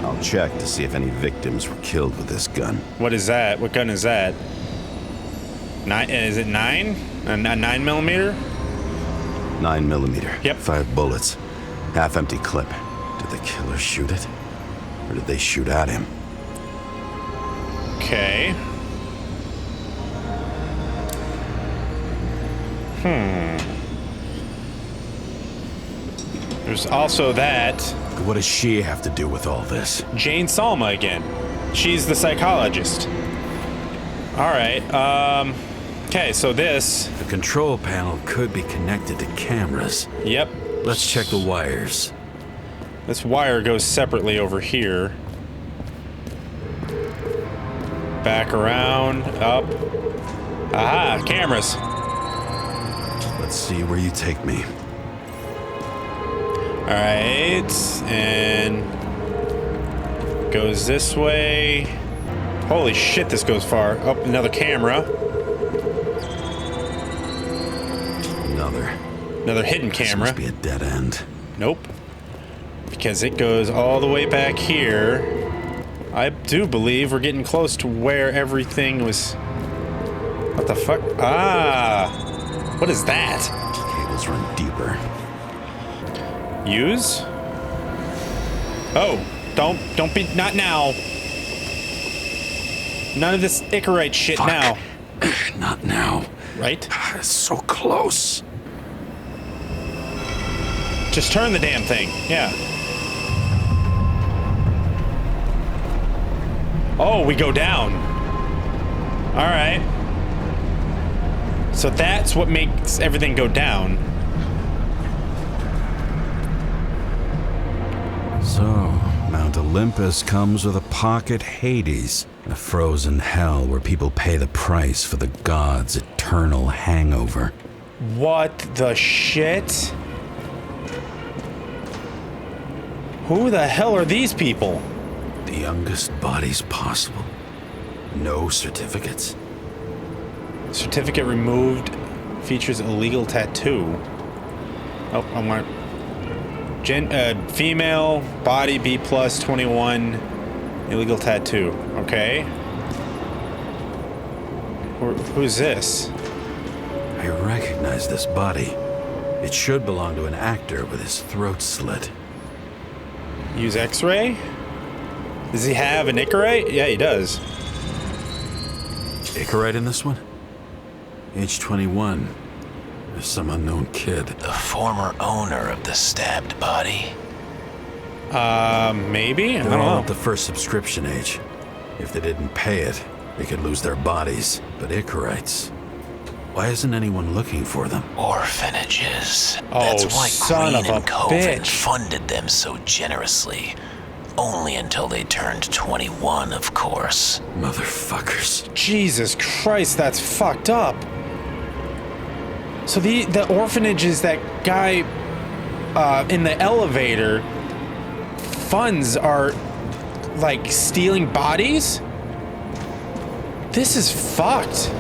I'll check to see if any victims were killed with this gun. What is that? What gun is that? Is it 9? A 9mm? 9mm. Yep. 5 bullets. Half-empty clip. Did the killer shoot it? Or did they shoot at him? Okay. There's also that. What does she have to do with all this? Jane Salma again. She's the psychologist. Alright, okay, so this. The control panel could be connected to cameras. Yep. Let's check the wires. This wire goes separately over here. Back around, up. Aha, cameras. Let's see where you take me. Alright, and goes this way. Holy shit, this goes far. Up, another camera. Another hidden This camera. must be a dead end. Nope. Because it goes all the way back here. I do believe we're getting close to where everything was... What the fuck? Ah! What is that? Cables run deeper. Use? Oh, don't be, not now. None of this Icarite shit Fuck. now. Not now. Right? It's so close. Just turn the damn thing. Yeah. Oh, we go down. All right. So that's what makes everything go down. So, Mount Olympus comes with a pocket Hades, a frozen hell where people pay the price for the gods' eternal hangover. What the shit? Who the hell are these people? The youngest bodies possible. No certificates. Certificate removed. Features illegal tattoo. Oh, I want... female, body B plus 21, illegal tattoo. Okay. Who's this? I recognize this body. It should belong to an actor with his throat slit. Use X-ray? Does he have an Icarite? Yeah, he does. Icarite in this one? Age 21. There's some unknown kid. The former owner of the stabbed body. Maybe? I They're don't all know. at the first subscription age. If they didn't pay it, they could lose their bodies. But Icarites... Why isn't anyone looking for them? Orphanages. Oh, That's why son Green of a and Coven bitch. funded them so generously. Only until they turned 21, of course. Motherfuckers. Jesus Christ, that's fucked up. So the orphanages that guy in the elevator funds are like stealing bodies? This is fucked.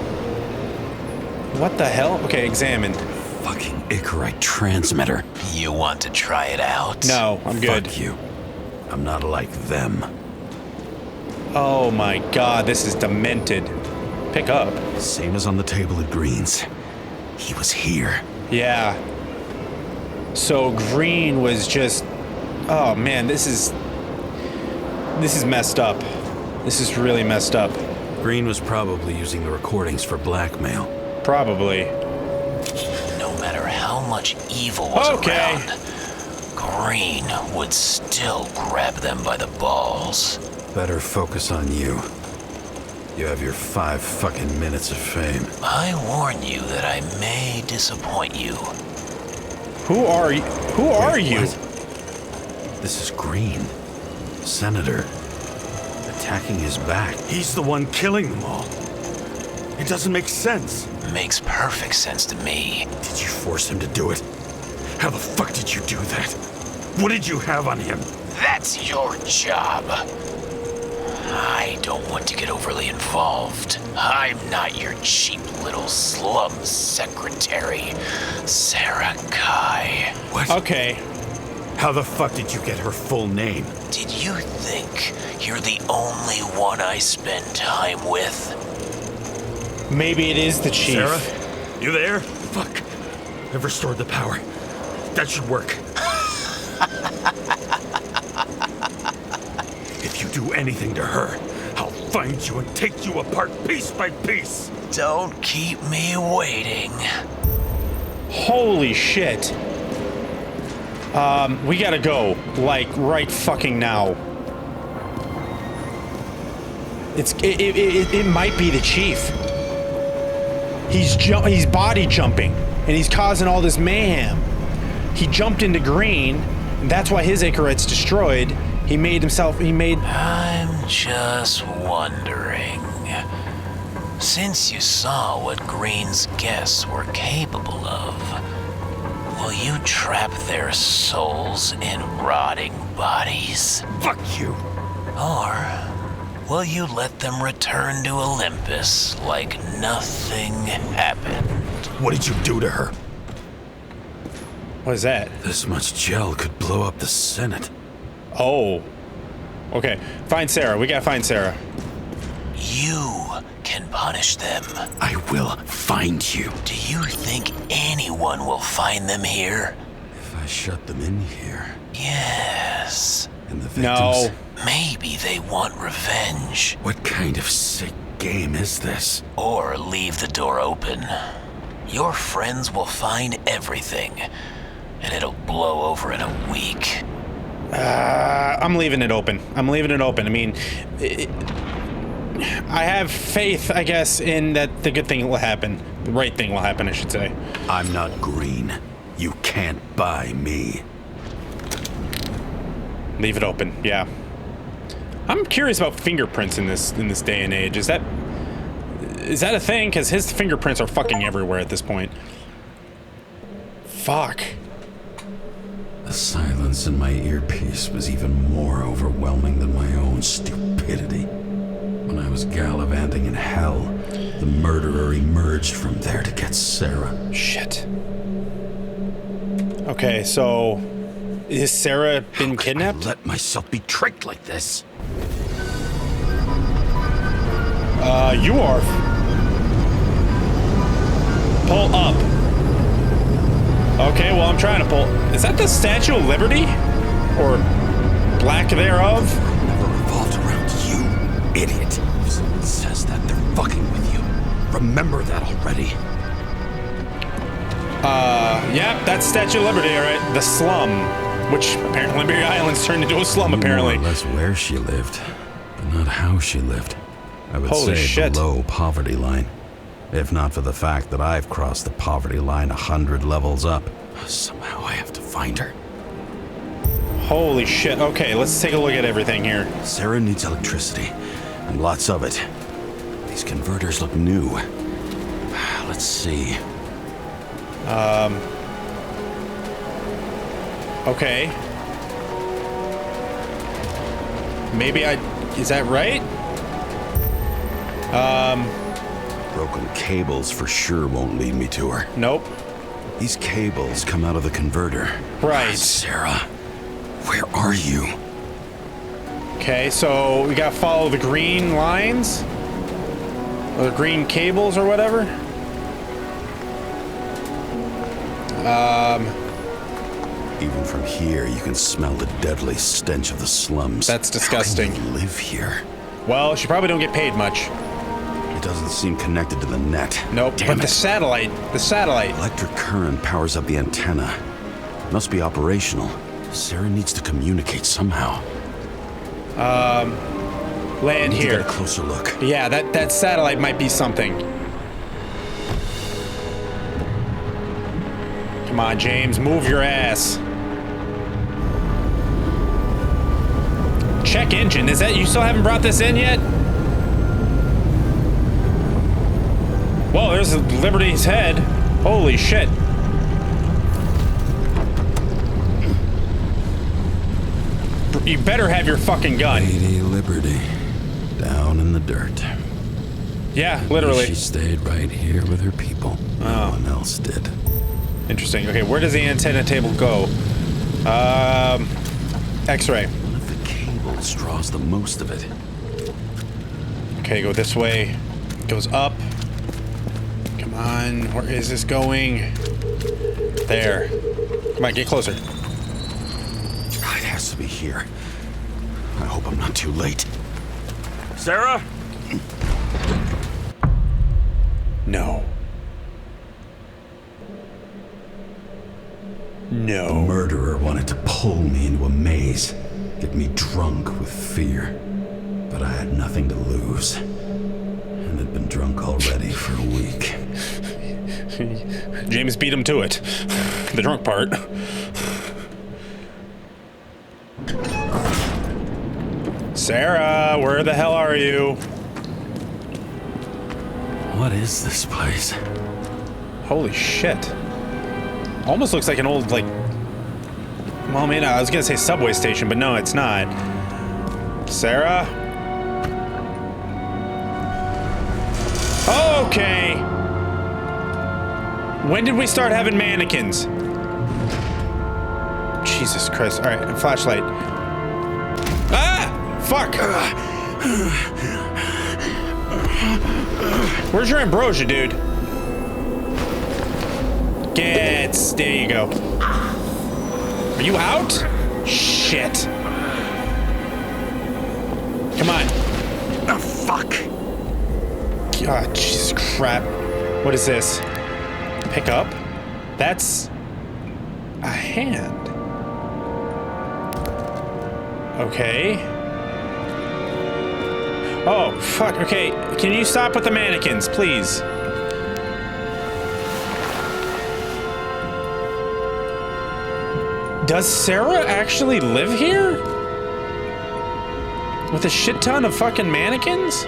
What the hell? Okay, examine. Fucking Icarite transmitter. You want to try it out? No, I'm good. Fuck you. I'm not like them. Oh my god, this is demented. Pick up. Same as on the table at Green's. He was here. Yeah. So Green was just... Oh man, this is messed up. This is really messed up. Green was probably using the recordings for blackmail. Probably. No matter how much evil was Okay. around, Green would still grab them by the balls. Better focus on you. You have your 5 fucking minutes of fame. I warn you that I may disappoint you. Who are you? Who are Wait, you? what? This is Green. Senator. Attacking his back. He's the one killing them all. It doesn't make sense. Makes perfect sense to me. Did you force him to do it? How the fuck did you do that? What did you have on him? That's your job. I don't want to get overly involved. I'm not your cheap little slum secretary, Sarah Kai. What? Okay. How the fuck did you get her full name? Did you think you're the only one I spend time with? Maybe it is the chief. Sarah? You there? Fuck. I've restored the power. That should work. If you do anything to her, I'll find you and take you apart piece by piece. Don't keep me waiting. Holy shit. We gotta go. Like, right fucking now. It might be the chief. He's body jumping, and he's causing all this mayhem. He jumped into Green, and that's why his Icarite's destroyed. I'm just wondering. Since you saw what Green's guests were capable of, will you trap their souls in rotting bodies? Fuck you. Or will you let them return to Olympus like nothing happened? What did you do to her? What is that? This much gel could blow up the Senate. Oh. Okay. Find Sarah. We gotta find Sarah. You can punish them. I will find you. Do you think anyone will find them here? If I shut them in here, Yes. and the victims... No. Maybe they want revenge. What kind of sick game is this? Or leave the door open. Your friends will find everything, and it'll blow over in a week. I'm leaving it open. I'm leaving it open. I mean, I have faith, I guess, in that the good thing will happen. The right thing will happen, I should say. I'm not green. You can't buy me. Leave it open. Yeah. I'm curious about fingerprints in this day and age. Is that a thing? Because his fingerprints are fucking everywhere at this point. Fuck. The silence in my earpiece was even more overwhelming than my own stupidity. When I was gallivanting in hell, the murderer emerged from there to get Sarah. Shit. Okay, so has Sarah been kidnapped? Let myself be tricked like this. You are. Pull up. Okay, well, I'm trying to pull. Is that the Statue of Liberty? Or lack thereof? Never revolved around you, idiot. If someone says that, they're fucking with you. Remember that already. Yep, that's Statue of Liberty, all right. The slum, which apparently Liberty Island's turned into a slum, apparently. More or less where she lived, but not how she lived. I would Holy say shit. below poverty line. If not for the fact that I've crossed the poverty line 100 levels up. Somehow I have to find her. Holy shit. Okay, let's take a look at everything here. Sarah needs electricity, and lots of it. These converters look new. Let's see. Okay. Maybe is that right? Broken cables for sure won't lead me to her. Nope. These cables come out of the converter. Right. Sarah, where are you? Okay, so we gotta follow the green lines? Or the green cables or whatever? Even from here, you can smell the deadly stench of the slums. That's disgusting. How can you live here? Well, she probably don't get paid much. It doesn't seem connected to the net. Nope, Damn but it. the satellite. Electric current powers up the antenna. Must be operational. Sarah needs to communicate somehow. Land Need to here. get a closer look. Yeah, that satellite might be something. Come on, James, move your ass. Check engine. Is that you still haven't brought this in yet? Whoa, there's Liberty's head. Holy shit. You better have your fucking gun. Lady Liberty, down in the dirt. Yeah, literally. She stayed right here with her people. No one else did. Interesting. Okay, where does the antenna table go? X-ray. One of the cables draws the most of it. Okay, go this way. Goes up. Come on, where is this going? There. Come on, get closer. It has to be here. I hope I'm not too late. Sarah? No. The No. murderer wanted to pull me into a maze, get me drunk with fear. But I had nothing to lose. And had been drunk already for a week. James beat him to it. The drunk part. Sarah, where the hell are you? What is this place? Holy shit. Almost looks like an old, like... Well, I mean, I was gonna say subway station, but no, it's not. Sarah? Okay. When did we start having mannequins? Jesus Christ. All right, flashlight. Ah! Fuck! Where's your ambrosia, dude? There you go. Are you out? Shit. Come on. Oh, fuck. God, Jesus crap. What is this? Pick up? That's a hand. Okay. Oh, fuck. Okay, can you stop with the mannequins, please? Does Sarah actually live here? With a shit ton of fucking mannequins?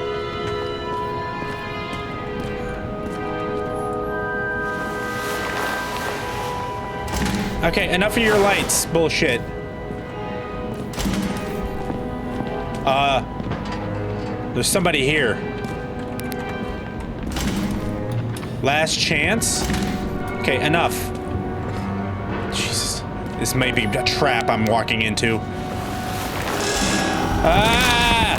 Okay, enough of your lights. Bullshit. There's somebody here. Last chance? Okay, enough. Jesus. This may be a trap I'm walking into. Ah!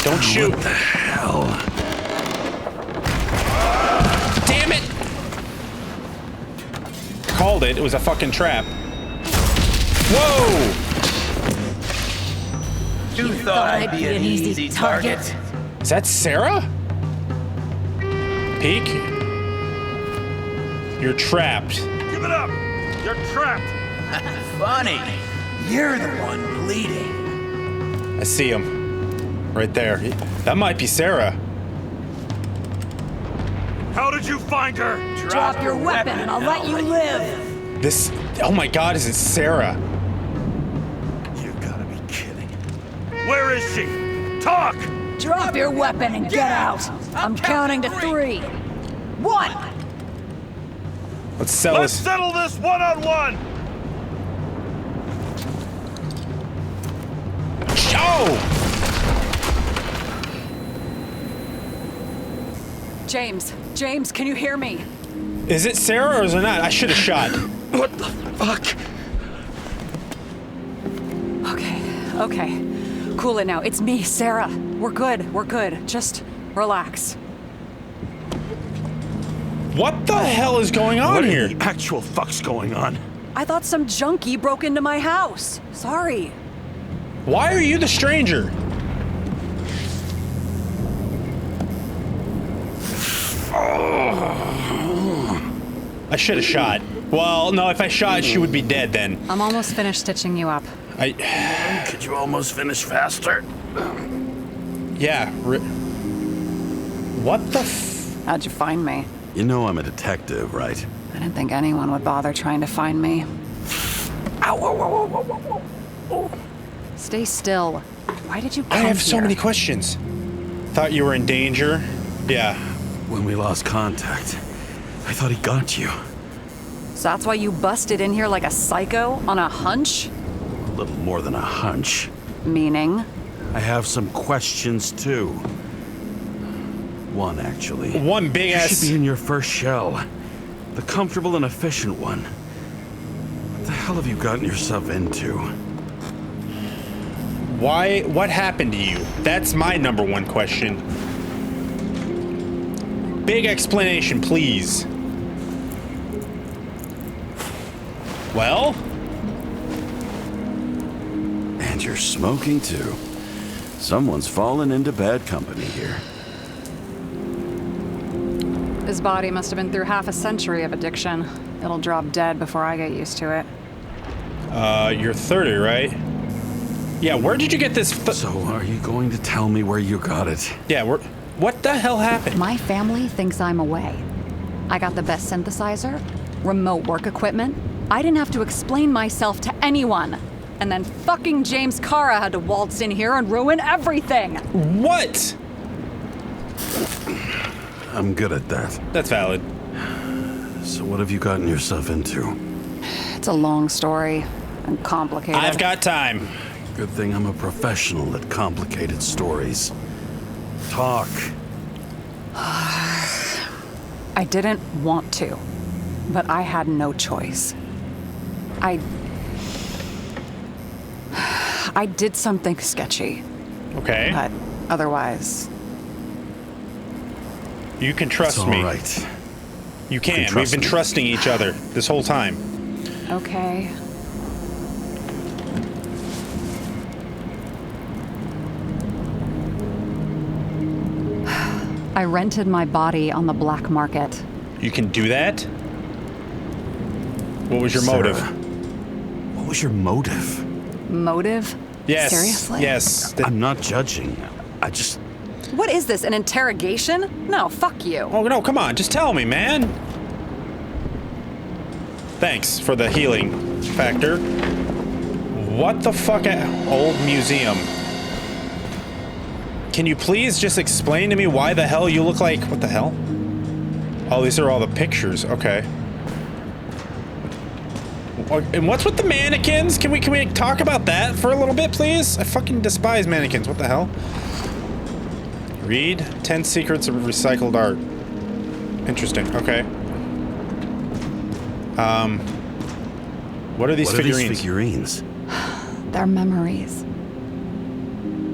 Don't shoot. What the hell? Damn it! Called it. It was a fucking trap. Whoa! You thought I'd be an easy target? Is that Sarah? Peek? You're trapped. Give it up! You're trapped! Funny. You're the one bleeding. I see him. Right there. That might be Sarah. How did you find her? Drop your weapon and I'll let you live. This... Oh my god, is it Sarah? You gotta be kidding. Where is she? Talk! Drop your weapon and get out. I'm counting to 3. 1. Let's sell Let's this. settle this one-on-one! Oh! James, can you hear me? Is it Sarah or is it not? I should have shot. What the fuck? Okay. Cool it now. It's me, Sarah. We're good. Just relax. What the hell is going on What here? in the actual fuck's going on? I thought some junkie broke into my house. Sorry. Why are you the stranger? I should have shot. Well, no, if I shot, she would be dead then. I'm almost finished stitching you up. Could you almost finish faster? Yeah. What the How'd you find me? You know I'm a detective, right? I didn't think anyone would bother trying to find me. Ow. Stay still. Why did you come I have so here? many questions. Thought you were in danger. Yeah. When we lost contact, I thought he got you. So that's why you busted in here like a psycho on a hunch? A little more than a hunch. Meaning? I have some questions too. One, actually. One big You ass. should be in your first shell. The comfortable and efficient one. What the hell have you gotten yourself into? Why? What happened to you? That's my number one question. Big explanation, please. Well? And you're smoking too. Someone's fallen into bad company here. His body must have been through half a century of addiction. It'll drop dead before I get used to it. You're 30, right? Yeah, where did you get this So are you going to tell me where you got it? Yeah, what the hell happened? My family thinks I'm away. I got the best synthesizer, remote work equipment. I didn't have to explain myself to anyone. And then fucking James Cara had to waltz in here and ruin everything. What? I'm good at that. That's valid. So what have you gotten yourself into? It's a long story and complicated. I've got time. Good thing I'm a professional at complicated stories. Talk. I didn't want to, but I had no choice. I did something sketchy, Okay. but otherwise, You can It's trust all me. right. You can. We've trust been me. trusting each other this whole time. okay. I rented my body on the black market. You can do that? What was your Sarah, motive? What was your motive? Motive? Yes. Seriously? Yes. I'm not judging. I just... What is this, an interrogation? No, fuck you. Oh, no, come on. Just tell me, man. Thanks for the healing factor. What the fuck? Old museum. Can you please just explain to me why the hell you look like... What the hell? Oh, these are all the pictures. Okay. And what's with the mannequins? Can we talk about that for a little bit, please? I fucking despise mannequins. What the hell? Read 10 secrets of recycled art. Interesting. Okay. What are these What are figurines? these figurines? They're memories.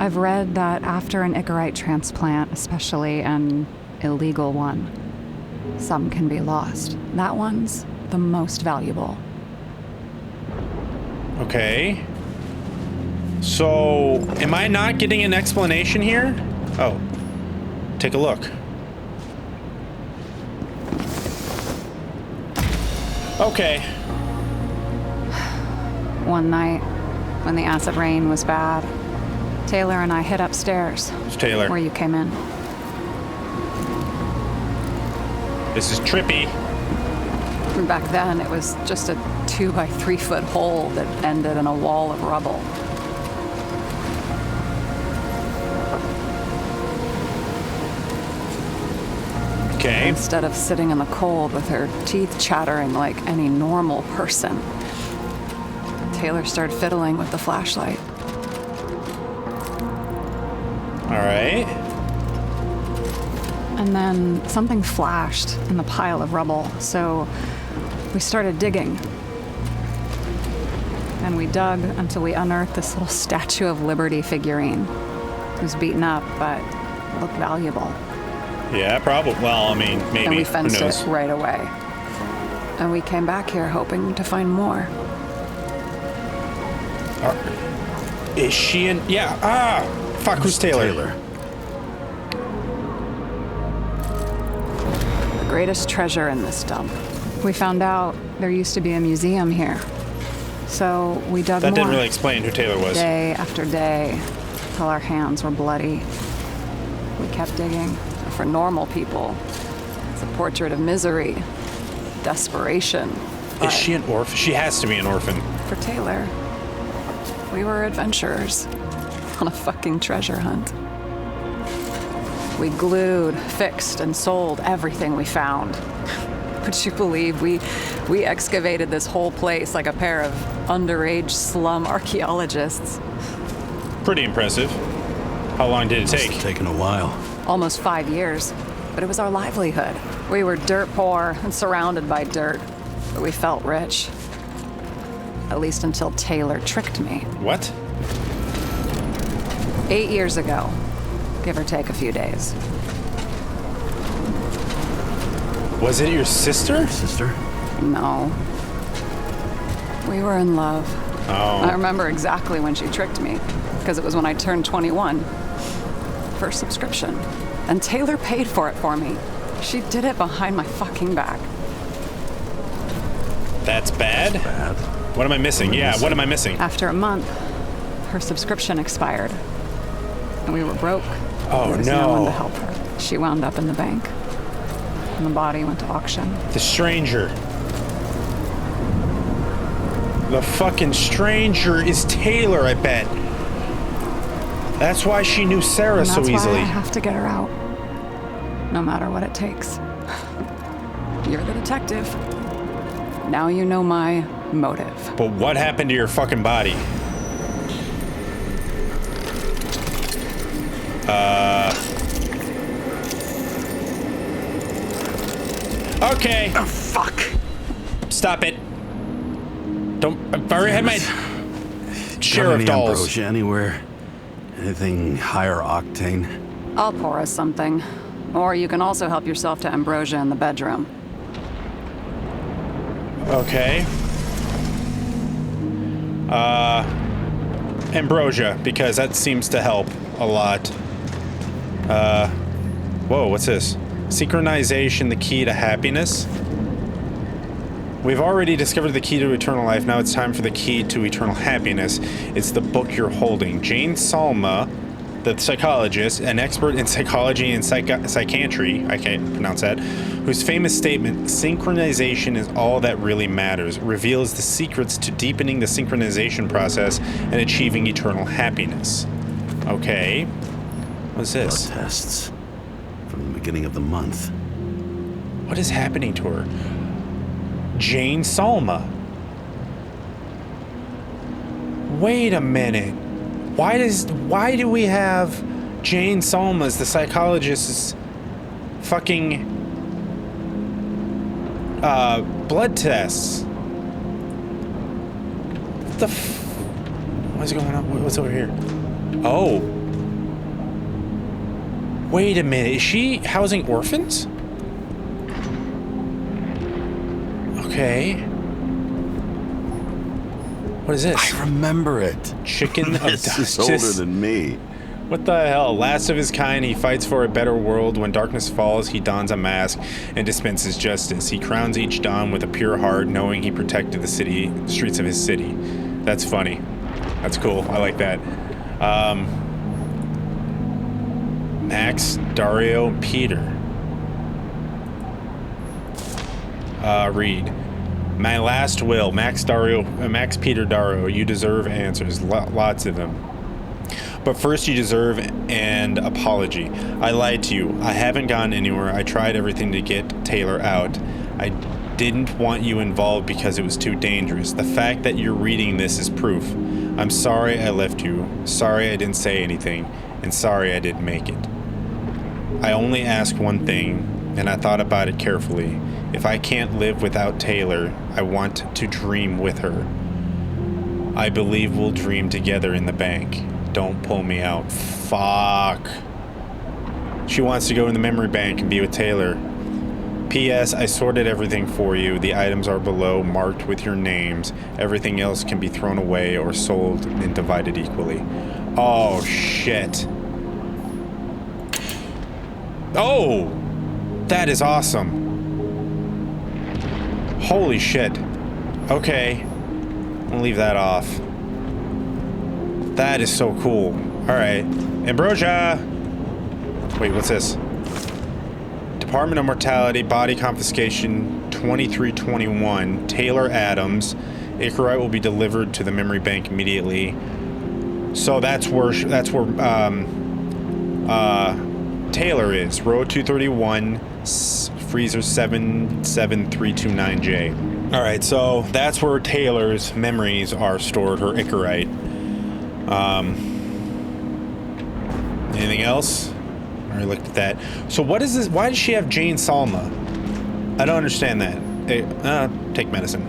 I've read that after an Icarite transplant, especially an illegal one, some can be lost. That one's the most valuable. Okay. So, am I not getting an explanation here? Oh. Take a look. Okay. One night, when the acid rain was bad, Taylor and I hid upstairs, It's Taylor. where you came in. This is trippy. Back then, it was just a 2 by 3 foot hole that ended in a wall of rubble. Okay. Instead of sitting in the cold with her teeth chattering like any normal person, Taylor started fiddling with the flashlight. All right. And then something flashed in the pile of rubble, so we started digging. And we dug until we unearthed this little Statue of Liberty figurine. It was beaten up, but looked valuable. Yeah, probably. Well, I mean, maybe. And we Who fenced knows? it right away. And we came back here hoping to find more. Is she in? Yeah. Ah. Fuck. Who's Taylor? The greatest treasure in this dump. We found out there used to be a museum here. So we dug That more. didn't really explain who Taylor was. Day after day, till our hands were bloody. We kept digging. For normal people, it's a portrait of misery, desperation. Is she an orphan? She has to be an orphan. For Taylor, we were adventurers on a fucking treasure hunt. We glued, fixed, and sold everything we found. Would you believe we excavated this whole place like a pair of underage slum archaeologists? Pretty impressive. How long did it Must take? have taken a while. Almost 5 years, but it was our livelihood. We were dirt poor and surrounded by dirt, but we felt rich. At least until Taylor tricked me. What? 8 years ago, give or take a few days. Was it your sister? Sister? No. We were in love. Oh. I remember exactly when she tricked me, because it was when I turned 21. First subscription. And Taylor paid for it for me. She did it behind my fucking back. That's bad? Bad. What am I missing? Yeah, what am I missing? After a month, her subscription expired. And we were broke. Oh, There was no one no. to help her. She wound up in the bank. And the body went to auction. The stranger. The fucking stranger is Taylor, I bet. That's why she knew Sarah And so that's why easily. I have to get her out. No matter what it takes. You're the detective. Now you know my motive. But what happened to your fucking body? Okay. Oh, fuck. Stop it. Don't. I've already had my. Sheriff any dolls. ambrosia anywhere? Anything higher octane? I'll pour us something. Or you can also help yourself to ambrosia in the bedroom. Okay. Ambrosia, because that seems to help a lot. Whoa, what's this? Synchronization, the key to happiness. We've already discovered the key to eternal life. Now it's time for the key to eternal happiness. It's the book you're holding. Jane Salma, the psychologist, an expert in psychology and psychiatry, I can't pronounce that, whose famous statement, "Synchronization is all that really matters," reveals the secrets to deepening the synchronization process and achieving eternal happiness. Okay. What's this? Blood tests from the beginning of the month. What is happening to her? Jane Salma. Wait a minute. Why do we have Jane Salma as the psychologist's fucking blood tests? What the what's going on? What's over here? Oh. Wait a minute. Is she housing orphans? Okay. What is this? I remember it. Chicken of This is older than me. What the hell? Last of his kind, he fights for a better world. When darkness falls, he dons a mask and dispenses justice. He crowns each dawn with a pure heart, knowing he protected the streets of his city. That's funny. That's cool. I like that. Max, Dario, and Peter. Read. My last will, Max Peter Dario. You deserve answers, lots of them. But first you deserve an apology. I lied to you. I haven't gone anywhere. I tried everything to get Taylor out. I didn't want you involved because it was too dangerous. The fact that you're reading this is proof. I'm sorry I left you. Sorry I didn't say anything. And sorry I didn't make it. I only ask one thing, and I thought about it carefully. If I can't live without Taylor, I want to dream with her. I believe we'll dream together in the bank. Don't pull me out. Fuck. She wants to go in the memory bank and be with Taylor. P.S. I sorted everything for you. The items are below, marked with your names. Everything else can be thrown away or sold and divided equally. Oh, shit. Oh! That is awesome. Holy shit. Okay. I'll leave that off. That is so cool. Alright. Ambrosia! Wait, what's this? Department of Mortality, Body Confiscation, 2321. Taylor Adams. Icarite will be delivered to the memory bank immediately. So that's where Taylor is. Row 231, freezer 77329J. Alright, so that's where Taylor's memories are stored, her Icarite. Anything else? I already looked at that. So what is this? Why does she have Jane Salma? I don't understand that. Hey, take medicine.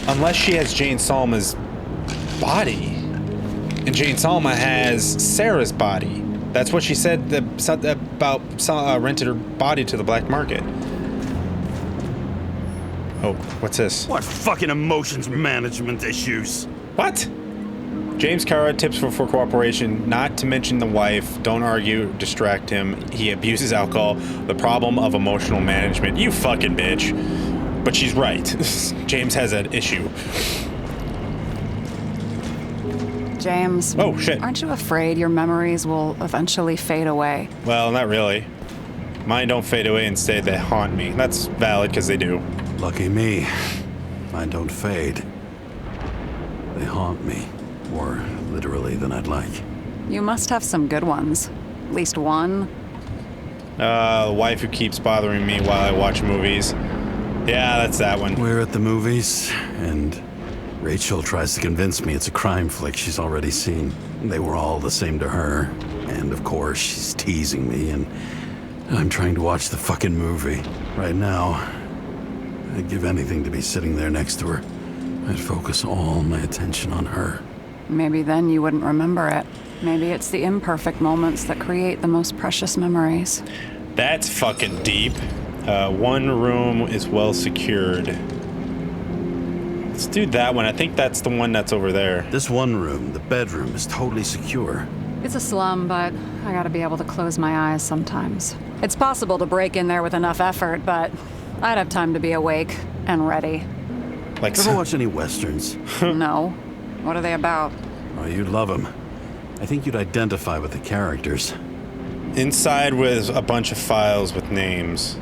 Unless she has Jane Salma's body. And Jane Salma has Sarah's body. That's what she said about rented her body to the black market. Oh, what's this? What fucking emotions management issues? What? James Cara, tips for cooperation, not to mention the wife. Don't argue, distract him. He abuses alcohol. The problem of emotional management. You fucking bitch. But she's right. James has that issue. James. Oh, shit. Aren't you afraid your memories will eventually fade away? Well, not really. Mine don't fade away, instead they haunt me. That's valid, because they do. Lucky me. Mine don't fade. They haunt me. More literally than I'd like. You must have some good ones. At least one. The wife who keeps bothering me while I watch movies. Yeah, that's that one. We're at the movies, and Rachel tries to convince me it's a crime flick she's already seen. They were all the same to her. And of course, she's teasing me, and I'm trying to watch the fucking movie. Right now, I'd give anything to be sitting there next to her. I'd focus all my attention on her. Maybe then you wouldn't remember it. Maybe it's the imperfect moments that create the most precious memories. That's fucking deep. One room is well secured. Let's do that one. I think that's the one that's over there. This one room, the bedroom, is totally secure. It's a slum, but I gotta be able to close my eyes sometimes. It's possible to break in there with enough effort, but I'd have time to be awake and ready. Like, Ever watch any westerns? No. What are they about? Oh, you'd love them. I think you'd identify with the characters. inside was a bunch of files with names.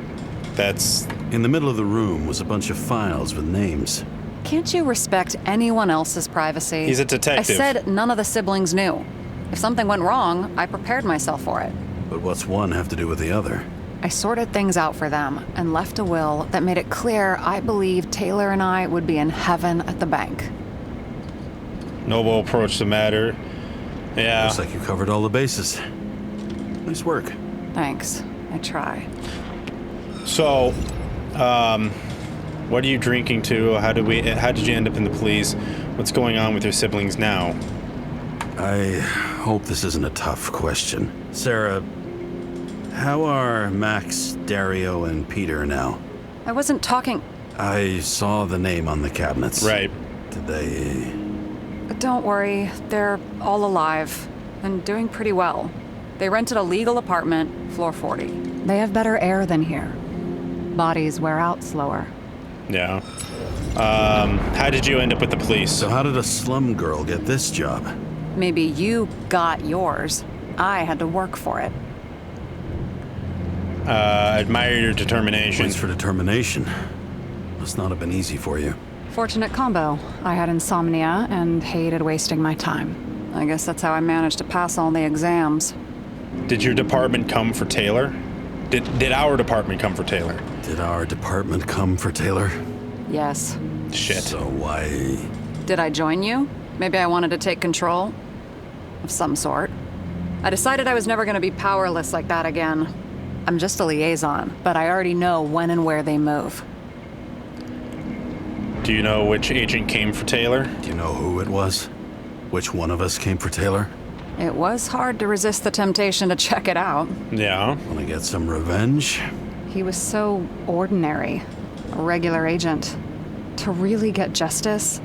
That's... In the middle of the room was a bunch of files with names. Can't you respect anyone else's privacy? He's a detective. I said none of the siblings knew. If something went wrong, I prepared myself for it. But what's one have to do with the other? I sorted things out for them and left a will that made it clear I believed Taylor and I would be in heaven at the bank. Noble approach to the matter. Yeah. Looks like you covered all the bases. Nice work. Thanks. I try. So, what are you drinking to? How did you end up in the police? What's going on with your siblings now? I hope this isn't a tough question. Sarah, how are Max, Dario, and Peter now? I wasn't talking... I saw the name on the cabinets. Right. Did they... Don't worry, they're all alive and doing pretty well. They rented a legal apartment, floor 40. They have better air than here. Bodies wear out slower. Yeah. How did you end up with the police? So how did a slum girl get this job? Maybe you got yours. I had to work for it. Admire your determination. Points for determination. Must not have been easy for you. Fortunate combo. I had insomnia and hated wasting my time. I guess that's how I managed to pass all the exams. Did your department come for Taylor? Did our department come for Taylor? Did our department come for Taylor? Yes. Shit. So why... Did I join you? Maybe I wanted to take control? Of some sort. I decided I was never going to be powerless like that again. I'm just a liaison, but I already know when and where they move. Do you know which agent came for Taylor? Do you know who it was? Which one of us came for Taylor? It was hard to resist the temptation to check it out. Yeah. Want to get some revenge? He was so ordinary. A regular agent. To really get justice,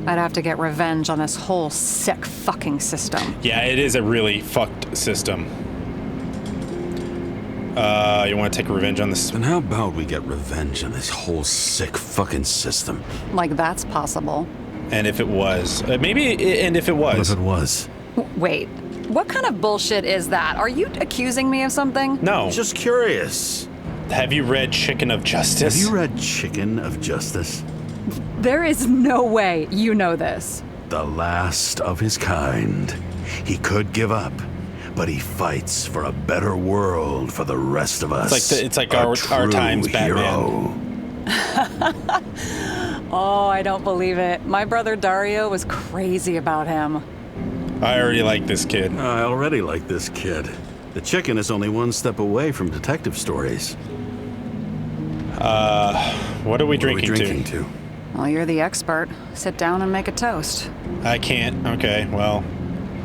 I'd have to get revenge on this whole sick fucking system. Yeah, it is a really fucked system. You want to take revenge on this? Then how about we get revenge on this whole sick fucking system? Like that's possible. And if it was. And if it was. What if it was? Wait, what kind of bullshit is that? Are you accusing me of something? No. Just curious. Have you read Chicken of Justice? Have you read Chicken of Justice? There is no way you know this. The last of his kind. He could give up, but he fights for a better world for the rest of us. It's like our times Batman. Oh, I don't believe it. My brother Dario was crazy about him. I already like this kid. I already like this kid. The chicken is only one step away from detective stories. What are we drinking to? Well, you're the expert. Sit down and make a toast. I can't. Okay, well,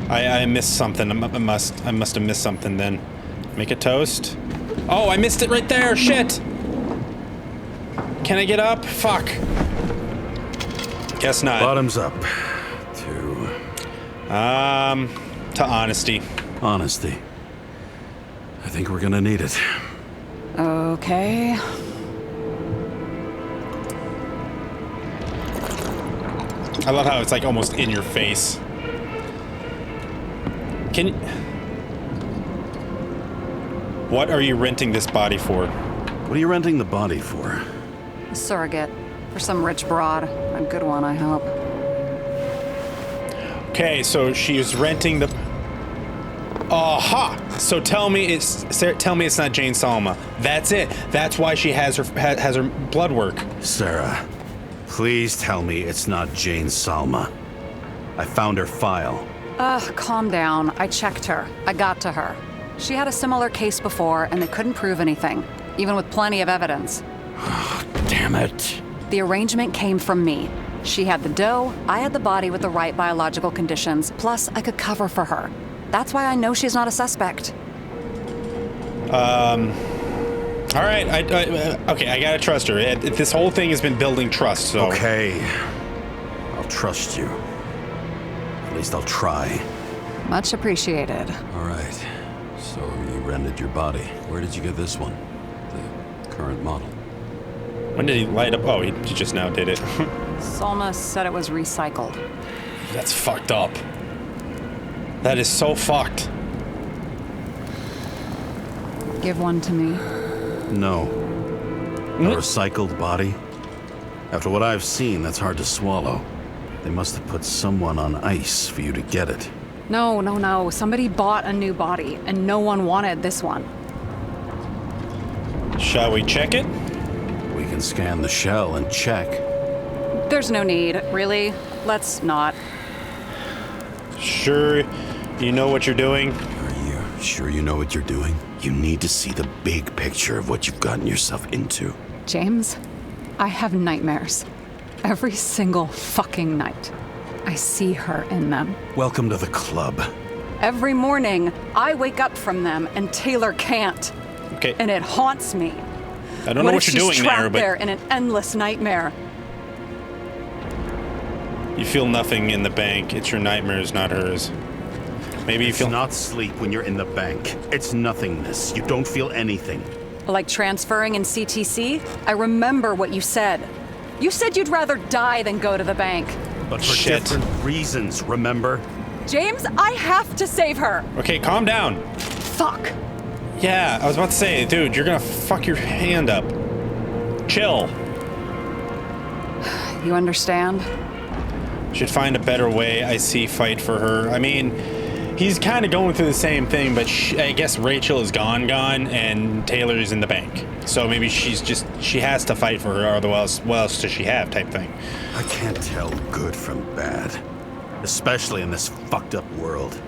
I missed something. I must have missed something then. Make a toast. Oh, I missed it right there. Shit. Can I get up? Fuck. Guess not. Bottoms up. To honesty. Honesty. I think we're gonna need it. Okay. I love how it's like almost in your face. What are you renting this body for? What are you renting the body for? A surrogate. For some rich broad. A good one, I hope. Okay, so she's renting the... Aha! So tell me it's not Jane Salma. That's it. That's why she has her blood work. Sarah, please tell me it's not Jane Salma. I found her file. Calm down. I checked her. I got to her. She had a similar case before, and they couldn't prove anything, even with plenty of evidence. Damn it. The arrangement came from me. She had the dough, I had the body with the right biological conditions, plus I could cover for her. That's why I know she's not a suspect. All right, okay, I gotta trust her. This whole thing has been building trust, so... Okay. I'll trust you. At least I'll try. Much appreciated. All right. So you rented your body. Where did you get this one? The current model. When did he light up? Oh, he just now did it. Solma said it was recycled. That's fucked up. That is so fucked. Give one to me. No. A recycled body? After what I've seen, that's hard to swallow. They must have put someone on ice for you to get it. No. Somebody bought a new body, and no one wanted this one. Shall we check it? We can scan the shell and check. There's no need, really. Let's not. Sure, you know what you're doing? Are you sure you know what you're doing? You need to see the big picture of what you've gotten yourself into. James, I have nightmares. Every single fucking night. I see her in them. Welcome to the club. Every morning, I wake up from them and Taylor can't. Okay. And it haunts me. I don't know what if you're she's doing trapped there, but there in an endless nightmare? you feel nothing in the bank. It's your nightmares, not hers. Maybe you It's feel... not sleep when you're in the bank. It's nothingness. You don't feel anything. Like transferring in CTC? I remember what you said. You said you'd rather die than go to the bank. But for Shit. different reasons, remember? James, I have to save her. Okay, calm down. Fuck. Yeah, I was about to say, dude, you're gonna fuck your hand up. Chill. You understand? Should find a better way. I see fight for her. I mean, he's kind of going through the same thing, but I guess Rachel is gone, and Taylor's in the bank. So maybe she has to fight for her, otherwise, what else does she have, type thing. I can't tell good from bad. Especially in this fucked up world.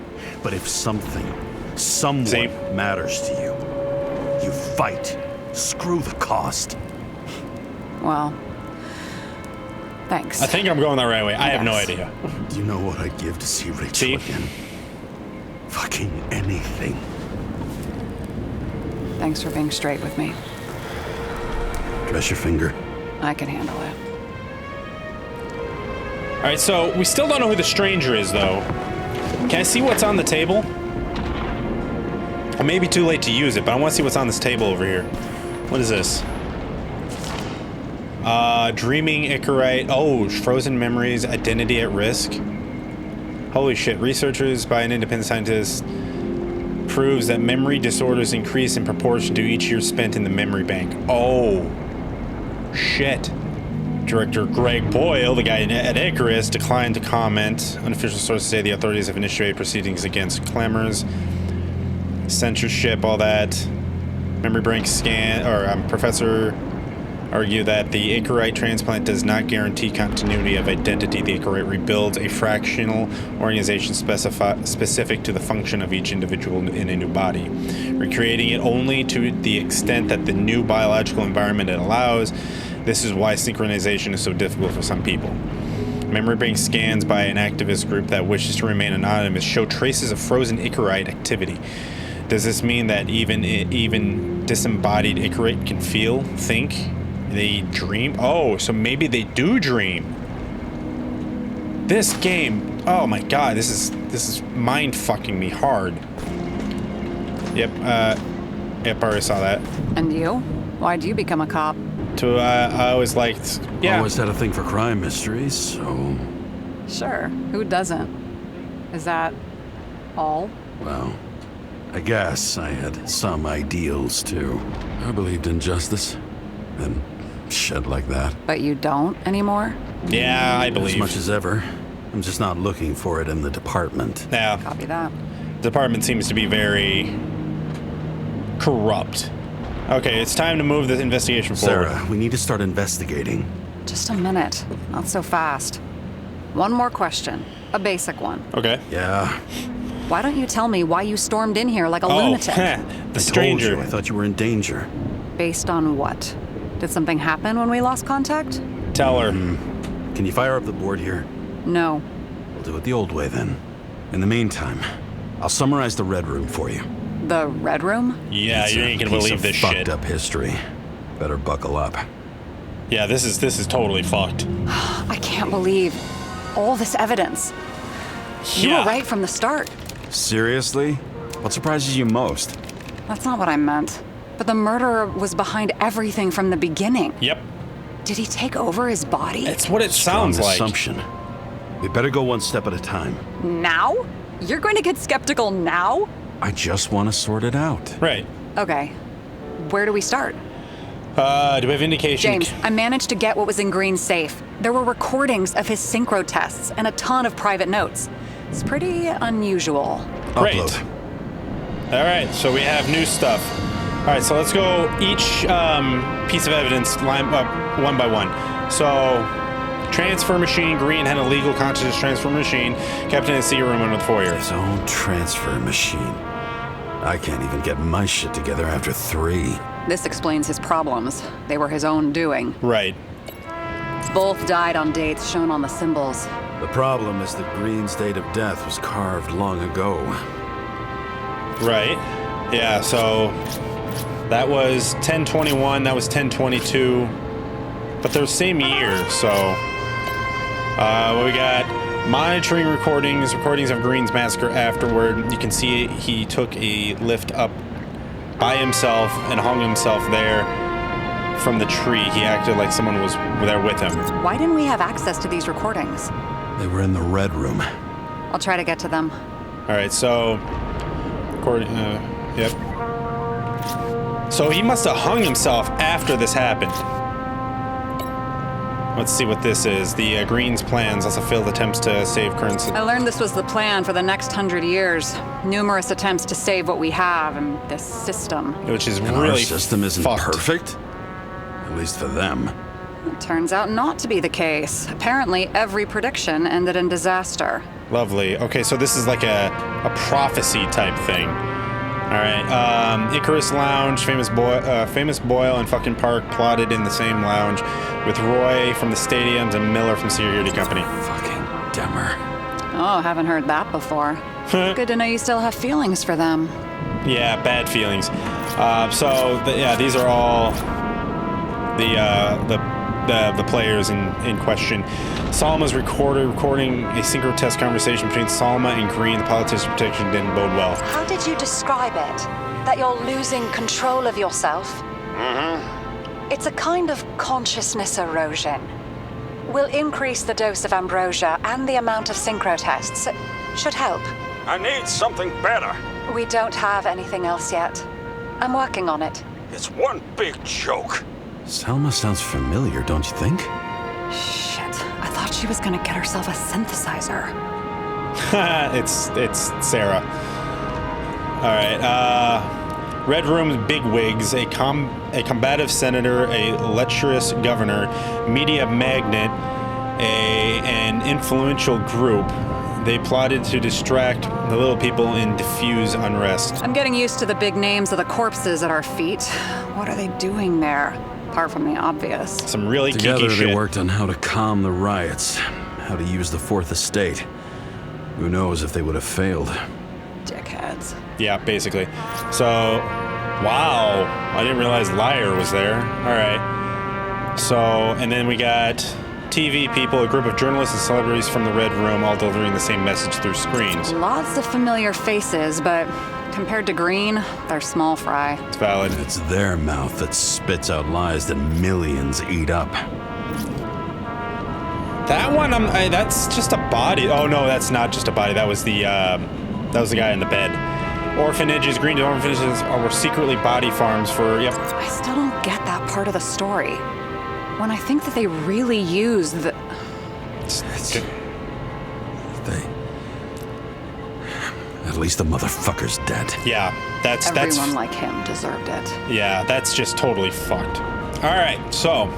But if someone See? matters to you, you fight. Screw the cost. Well, thanks. I think I'm going the right way. I have no Yes. idea. Do you know what I'd give to see Rachel See? again? Fucking anything. Thanks for being straight with me. Dress your finger. I can handle it. All right, so we still don't know who the stranger is, though. Can I see what's on the table? I may be too late to use it, but I want to see what's on this table over here. What is this? Dreaming Icarite. Oh, frozen memories, identity at risk. Holy shit. Researchers by an independent scientist proves that memory disorders increase in proportion to each year spent in the memory bank. Oh, shit. Director Greg Boyle, the guy at Icarus, declined to comment. Unofficial sources say the authorities have initiated proceedings against clamors, censorship, all that. Memory bank scan, or Professor argue that the Icarite transplant does not guarantee continuity of identity. The Icarite rebuilds a fractional organization specific to the function of each individual in a new body, recreating it only to the extent that the new biological environment it allows. This is why synchronization is so difficult for some people. Memory bank scans by an activist group that wishes to remain anonymous show traces of frozen Icarite activity. Does this mean that even disembodied Icarite can feel, think? They dream? Oh, so maybe they do dream. This game, oh my god, this is mind fucking me hard. Yep, I already saw that. And you? Why'd you become a cop? I always liked, yeah. Always had a thing for crime mysteries, so... Sure. Who doesn't? Is that all? Well, I guess I had some ideals, too. I believed in justice. And shit like that. But you don't anymore? Yeah, I believe. As much as ever. I'm just not looking for it in the department. Yeah, Copy that. the department seems to be very corrupt. Okay, it's time to move the investigation forward. Sarah, we need to start investigating. Just a minute. Not so fast. One more question. A basic one. Okay. Yeah. Why don't you tell me why you stormed in here like a Oh, lunatic? the stranger. I told you, I thought you were in danger. Based on what? Did something happen when we lost contact? Tell her. Can you fire up the board here? No. We'll do it the old way then. In the meantime, I'll summarize the Red Room for you. The Red Room? Yeah, It's you a ain't gonna piece believe of this fucked shit. up history. Better buckle up. Yeah, this is totally fucked. I can't believe all this evidence. You Yeah. were right from the start. Seriously? What surprises you most? That's not what I meant. But the murderer was behind everything from the beginning. Yep. Did he take over his body? It's what it Strong sounds like. assumption. We better go one step at a time. Now? You're going to get skeptical now? I just want to sort it out. Right. Okay. Where do we start? Do we have indication? James, I managed to get what was in Green's safe. There were recordings of his synchro tests and a ton of private notes. It's pretty unusual. Great. Upload. All right, so we have new stuff. All right, so let's go each piece of evidence line up one by one. So, transfer machine. Green had a legal consciousness transfer machine kept in a secret room under the foyer. His own transfer machine. I can't even get my shit together after 3. This explains his problems. They were his own doing. Right. Both died on dates shown on the symbols. The problem is that Green's date of death was carved long ago. Right. Yeah, so that was 10/21, that was 10/22. But they're the same year, so we got monitoring recordings of Green's massacre afterward. You can see he took a lift up by himself and hung himself there from the tree. He acted like someone was there with him. Why didn't we have access to these recordings? They were in the Red Room. I'll try to get to them. All right, so yep. So he must have hung himself after this happened. Let's see what this is. The Green's plans. Also failed attempts to save currency. I learned this was the plan for the next 100 years. Numerous attempts to save what we have in this system. Which is And really our system isn't fucked. perfect. At least for them. It turns out not to be the case. Apparently, every prediction ended in disaster. Lovely. Okay, so this is like a prophecy type thing. All right. Icarus Lounge, famous Boyle and fucking Park plotted in the same lounge with Roy from the stadiums and Miller from Security Company. Fucking Demmer. Oh, haven't heard that before. Good to know you still have feelings for them. Yeah, bad feelings. These are all the players in question. Salma's recording a synchro test conversation between Salma and Green. The politician's protection didn't bode well. How did you describe it? That you're losing control of yourself? It's a kind of consciousness erosion. We'll increase the dose of ambrosia and the amount of synchro tests. It should help. I need something better. We don't have anything else yet. I'm working on it. It's one big joke. Selma sounds familiar, don't you think? Shit, I thought she was gonna get herself a synthesizer. It's Sarah. All right. Red Room's bigwigs, a combative senator, a lecherous governor, media magnate, an influential group. They plotted to distract the little people and diffuse unrest. I'm getting used to the big names of the corpses at our feet. What are they doing there? Apart from the obvious. Some really Together kinky shit. they worked on how to calm the riots, how to use the Fourth Estate. Who knows if they would have failed. Dickheads. Yeah, basically. So, wow. I didn't realize Liar was there. All right. So, and then we got TV people, a group of journalists and celebrities from the Red Room, all delivering the same message through screens. Lots of familiar faces, but compared to Green, they're small fry. It's valid. It's their mouth that spits out lies that millions eat up. That one, that's just a body. Oh no, that's not just a body. That was the guy in the bed. Orphanages, Green orphanages were secretly body farms for, yep. I still don't get that part of the story. When I think that they really use the... At least the motherfucker's dead. Yeah, that's... Everyone like him deserved it. Yeah, that's just totally fucked. All right, so...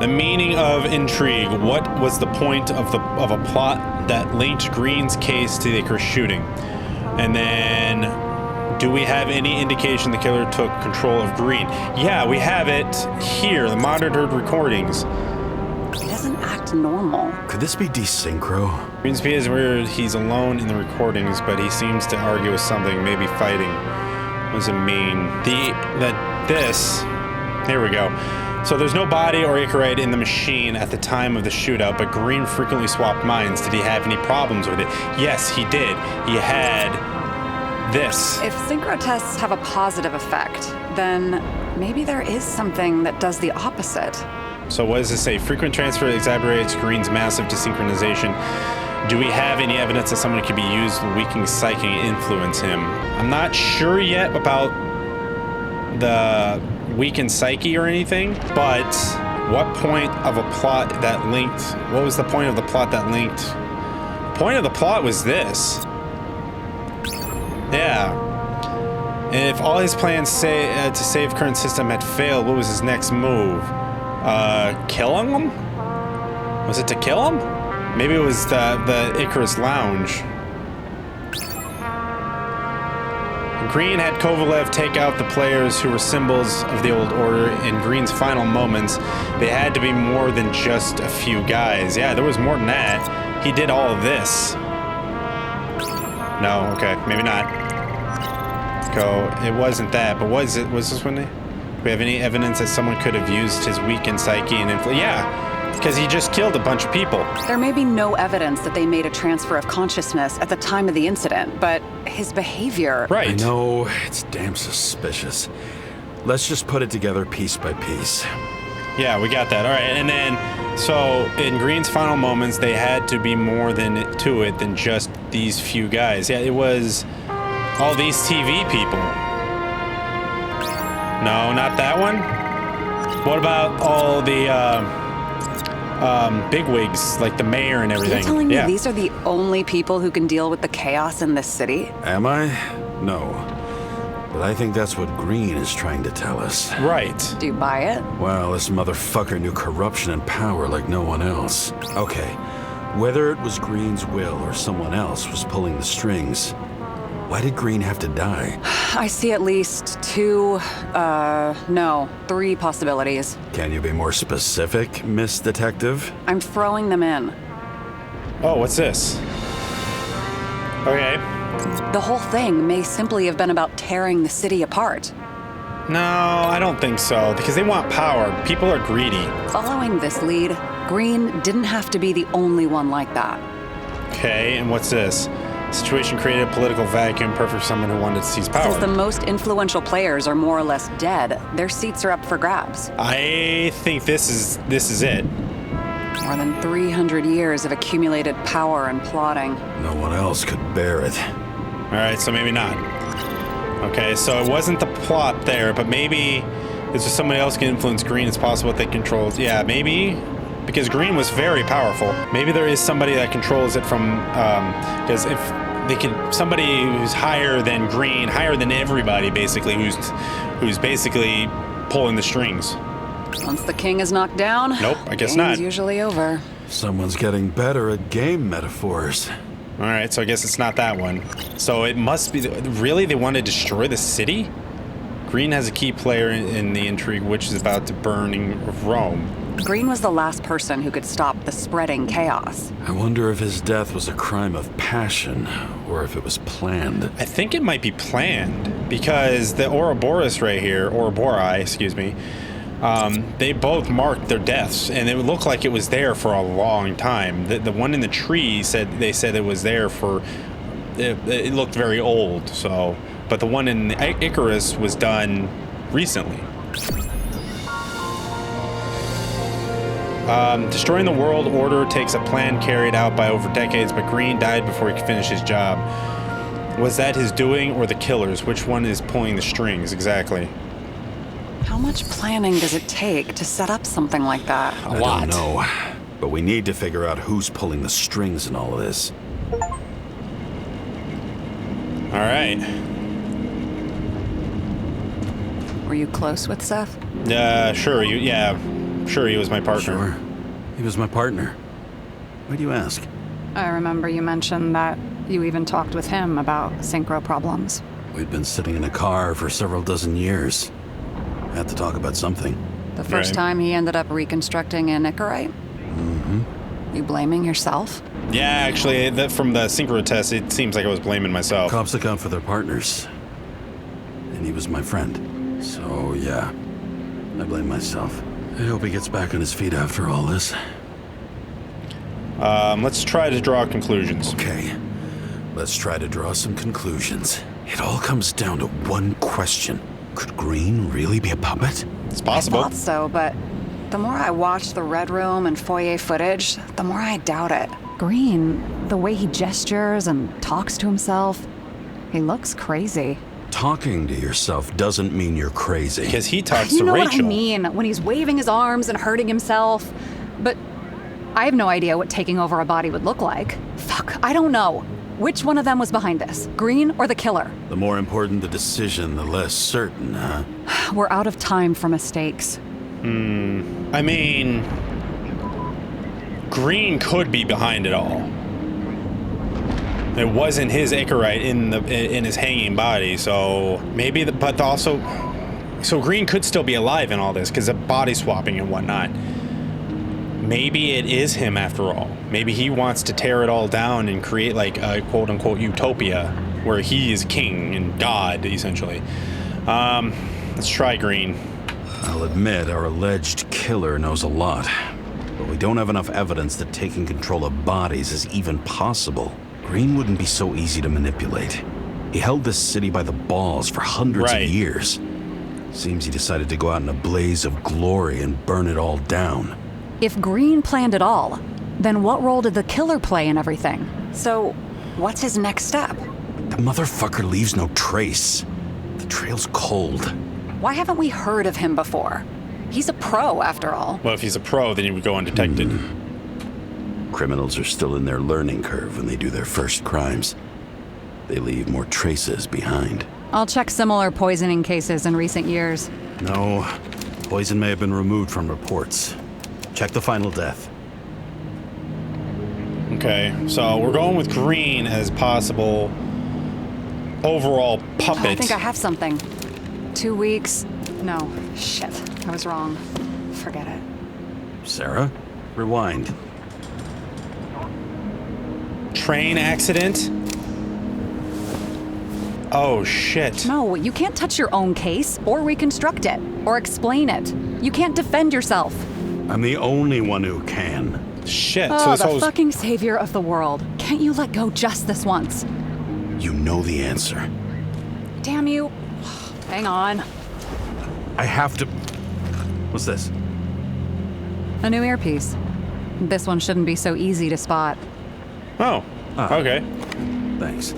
The meaning of intrigue. What was the point of a plot that linked Green's case to the Icarus shooting? And then, do we have any indication the killer took control of Green? Yeah, we have it here, the monitored recordings. It doesn't act normal. Could this be desynchro? Greensby is where he's alone in the recordings, but he seems to argue with something, maybe fighting. What does it mean? Here we go. So there's no body or Icarite in the machine at the time of the shootout, but Green frequently swapped minds. Did he have any problems with it? Yes, he did. He had this. If synchro tests have a positive effect, then maybe there is something that does the opposite. So what does this say? Frequent transfer exaggerates Green's massive desynchronization. Do we have any evidence that someone could be used to weaken psyche and influence him? I'm not sure yet about the weakened psyche or anything, but what point of a plot that linked, what was the point of the plot that linked? The point of the plot was this. Yeah. And if all his plans to save current system had failed, what was his next move? Killing him? Was it to kill him? Maybe it was the Icarus Lounge. Green had Kovalev take out the players who were symbols of the old order. In Green's final moments, they had to be more than just a few guys. Yeah, there was more than that. He did all of this. No, okay, maybe not. Go. It wasn't that, but was this one? Do we have any evidence that someone could have used his weakened psyche and influence? Yeah. Because he just killed a bunch of people. There may be no evidence that they made a transfer of consciousness at the time of the incident, but his behavior... Right. I know, it's damn suspicious. Let's just put it together piece by piece. Yeah, we got that. All right, and then, so in Green's final moments, they had to be more to it than just these few guys. Yeah, it was all these TV people. No, not that one. What about all the... bigwigs, like the mayor and everything? You're telling me these are the only people who can deal with the chaos in this city? Am I? No. But I think that's what Green is trying to tell us. Right. Do you buy it? Well, this motherfucker knew corruption and power like no one else. Okay, whether it was Green's will or someone else was pulling the strings, why did Green have to die? I see at least three possibilities. Can you be more specific, Miss Detective? I'm throwing them in. Oh, what's this? Okay. The whole thing may simply have been about tearing the city apart. No, I don't think so, because they want power. People are greedy. Following this lead, Green didn't have to be the only one like that. Okay, and what's this? Situation created a political vacuum perfect for someone who wanted to seize power. Since the most influential players are more or less dead, their seats are up for grabs. I think this is it. More than 300 years of accumulated power and plotting. No one else could bear it. All right, so maybe not. Okay, so it wasn't the plot there, but maybe this was somebody else can influence Green. It's possible that they controlled. Yeah, maybe. Because Green was very powerful. Maybe there is somebody that controls it from, because if they could, somebody who's higher than Green, higher than everybody, basically, who's basically pulling the strings. Once the king is knocked down, nope, I guess game's not. Usually over. Someone's getting better at game metaphors. All right, so I guess it's not that one. So it must be, really, they want to destroy the city? Green has a key player in the intrigue, which is about the burning of Rome. Green was the last person who could stop the spreading chaos. I wonder if his death was a crime of passion, or if it was planned. I think it might be planned, because the Ouroboros right here, Ouroboros, excuse me, they both marked their deaths, and it would look like it was there for a long time. The one in the tree said it was there for, it looked very old, so, but the one in Icarus was done recently. Destroying the world order takes a plan carried out by over decades, but Green died before he could finish his job. Was that his doing or the killers? Which one is pulling the strings exactly? How much planning does it take to set up something like that? I don't know, but we need to figure out who's pulling the strings in all of this. All right. Were you close with Seth? Sure. Sure, he was my partner. Sure. He was my partner. Why do you ask? I remember you mentioned that you even talked with him about synchro problems. We'd been sitting in a car for several dozen years. Had to talk about something. The first time he ended up reconstructing an Icarite? You blaming yourself? Yeah, actually, from the synchro test, it seems like I was blaming myself. Cops account for their partners. And he was my friend. So, yeah, I blame myself. I hope he gets back on his feet after all this. Let's try to draw conclusions. Okay, let's try to draw some conclusions. It all comes down to one question. Could Green really be a puppet? It's possible. I thought so, but the more I watch the Red Room and foyer footage, the more I doubt it. Green, the way he gestures and talks to himself, he looks crazy. Talking to yourself doesn't mean you're crazy. Because he talks You to know Rachel. what I mean, when he's waving his arms and hurting himself. But I have no idea what taking over a body would look like. Fuck, I don't know. Which one of them was behind this? Green or the killer? The more important the decision, the less certain, huh? We're out of time for mistakes. I mean, Green could be behind it all. It wasn't his Icarite in his hanging body, so maybe. But also, so Green could still be alive in all this because of body swapping and whatnot. Maybe it is him after all. Maybe he wants to tear it all down and create like a quote-unquote utopia where he is king and god, essentially. Let's try Green. I'll admit our alleged killer knows a lot, but we don't have enough evidence that taking control of bodies is even possible. Green wouldn't be so easy to manipulate. He held this city by the balls for hundreds of years. Seems he decided to go out in a blaze of glory and burn it all down. If Green planned it all, then what role did the killer play in everything? So, what's his next step? The motherfucker leaves no trace. The trail's cold. Why haven't we heard of him before? He's a pro, after all. Well, if he's a pro, then he would go undetected. Criminals are still in their learning curve when they do their first crimes. They leave more traces behind. I'll check similar poisoning cases in recent years. No, poison may have been removed from reports. Check the final death. Okay, so we're going with Green as possible overall puppet. I think I have something. 2 weeks. No, shit. I was wrong. Forget it. Sarah, rewind. Train accident? Oh, shit. No, you can't touch your own case, or reconstruct it, or explain it. You can't defend yourself. I'm the only one who can. Shit. Oh, the fucking savior of the world. Can't you let go just this once? You know the answer. Damn you. Hang on. I have to... What's this? A new earpiece. This one shouldn't be so easy to spot. Oh, okay. Thanks.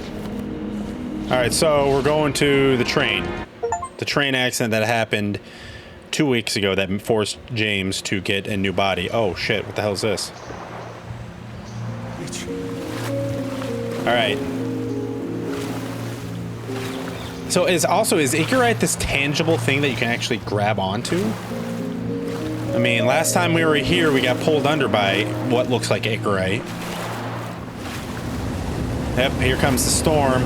All right, so we're going to the train. The train accident that happened 2 weeks ago that forced James to get a new body. Oh, shit. What the hell is this? All right. So is Icarite this tangible thing that you can actually grab onto? I mean, last time we were here, we got pulled under by what looks like Icarite. Yep, here comes the storm.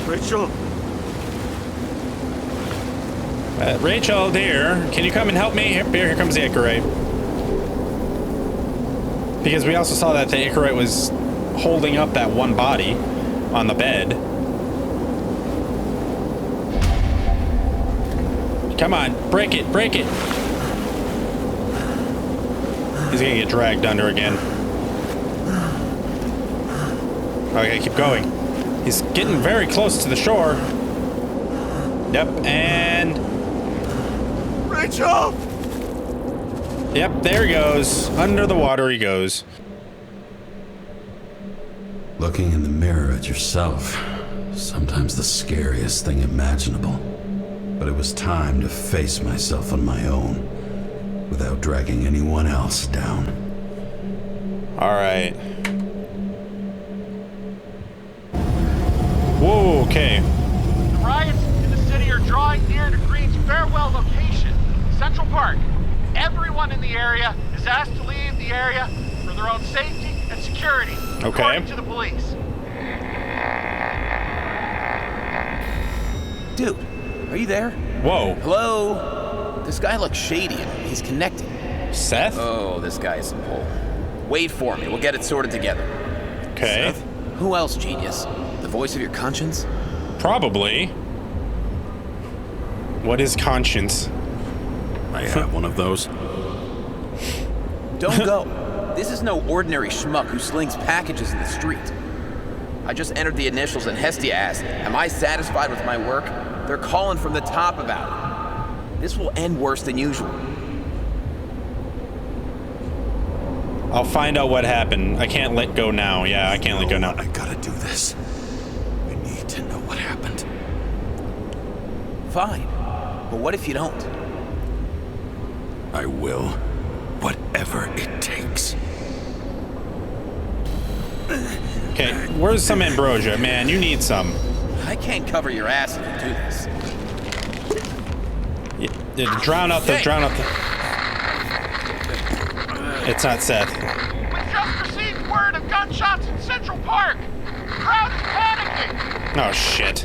Rachel? Rachel, dear, can you come and help me? Here comes the Icarite. Because we also saw that the Icarite was holding up that one body on the bed. Come on, break it, break it. He's gonna get dragged under again. Okay, keep going. He's getting very close to the shore. Yep, and... Rachel! Yep, there he goes. Under the water he goes. Looking in the mirror at yourself, sometimes the scariest thing imaginable. But it was time to face myself on my own, without dragging anyone else down. All right. Whoa, okay. The riots in the city are drawing near to Green's farewell location, Central Park. Everyone in the area is asked to leave the area for their own safety and security, according to the police. Dude, are you there? Whoa. Hello? This guy looks shady. He's connected. Seth? Oh, this guy is some bull. Wait for me. We'll get it sorted together. Okay. Seth? Who else, genius? The voice of your conscience? Probably. What is conscience? I have one of those. Don't go. This is no ordinary schmuck who slings packages in the street. I just entered the initials and Hestia asked, am I satisfied with my work? They're calling from the top about it. This will end worse than usual. I'll find out what happened. I can't let go now. Yeah, I can't let go now. I gotta do this. I need to know what happened. Fine. But what if you don't? I will. Whatever it takes. Okay, where's some ambrosia? Man, you need some. I can't cover your ass if you do this. Drown out the... It's not Seth. We just received word of gunshots in Central Park. The crowd is panicking. Oh, shit.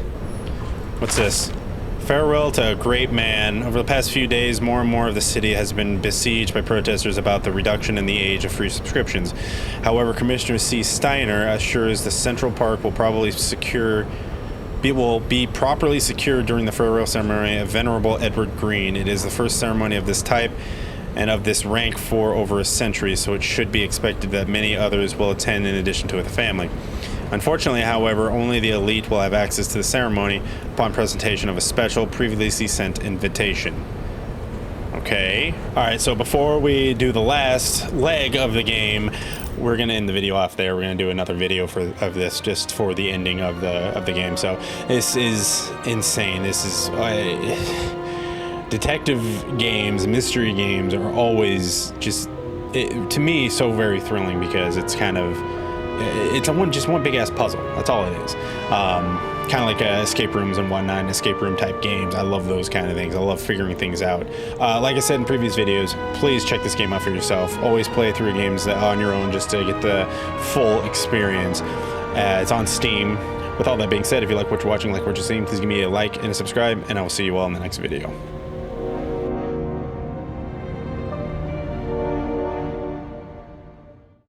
What's this? Farewell to a great man. Over the past few days, more and more of the city has been besieged by protesters about the reduction in the age of free subscriptions. However, Commissioner C. Steiner assures the Central Park will be properly secured during the farewell ceremony of Venerable Edward Green. It is the first ceremony of this type and of this rank for over a century, so it should be expected that many others will attend in addition to the family. Unfortunately, however, only the elite will have access to the ceremony upon presentation of a special previously sent invitation. Okay. Alright, so before we do the last leg of the game, we're gonna end the video off there. We're gonna do another video of this just for the ending of the game. So this is insane. This is detective games, mystery games are always just to me so very thrilling because it's kind of just one big ass puzzle. That's all it is. Kind of like escape rooms and whatnot, escape room type games. I love those kind of things. I love figuring things out. Like I said in previous videos, please check this game out for yourself. Always play through games on your own just to get the full experience. It's on Steam. With all that being said, if you like what you're watching, like what you're seeing, please give me a like and a subscribe, and I will see you all in the next video.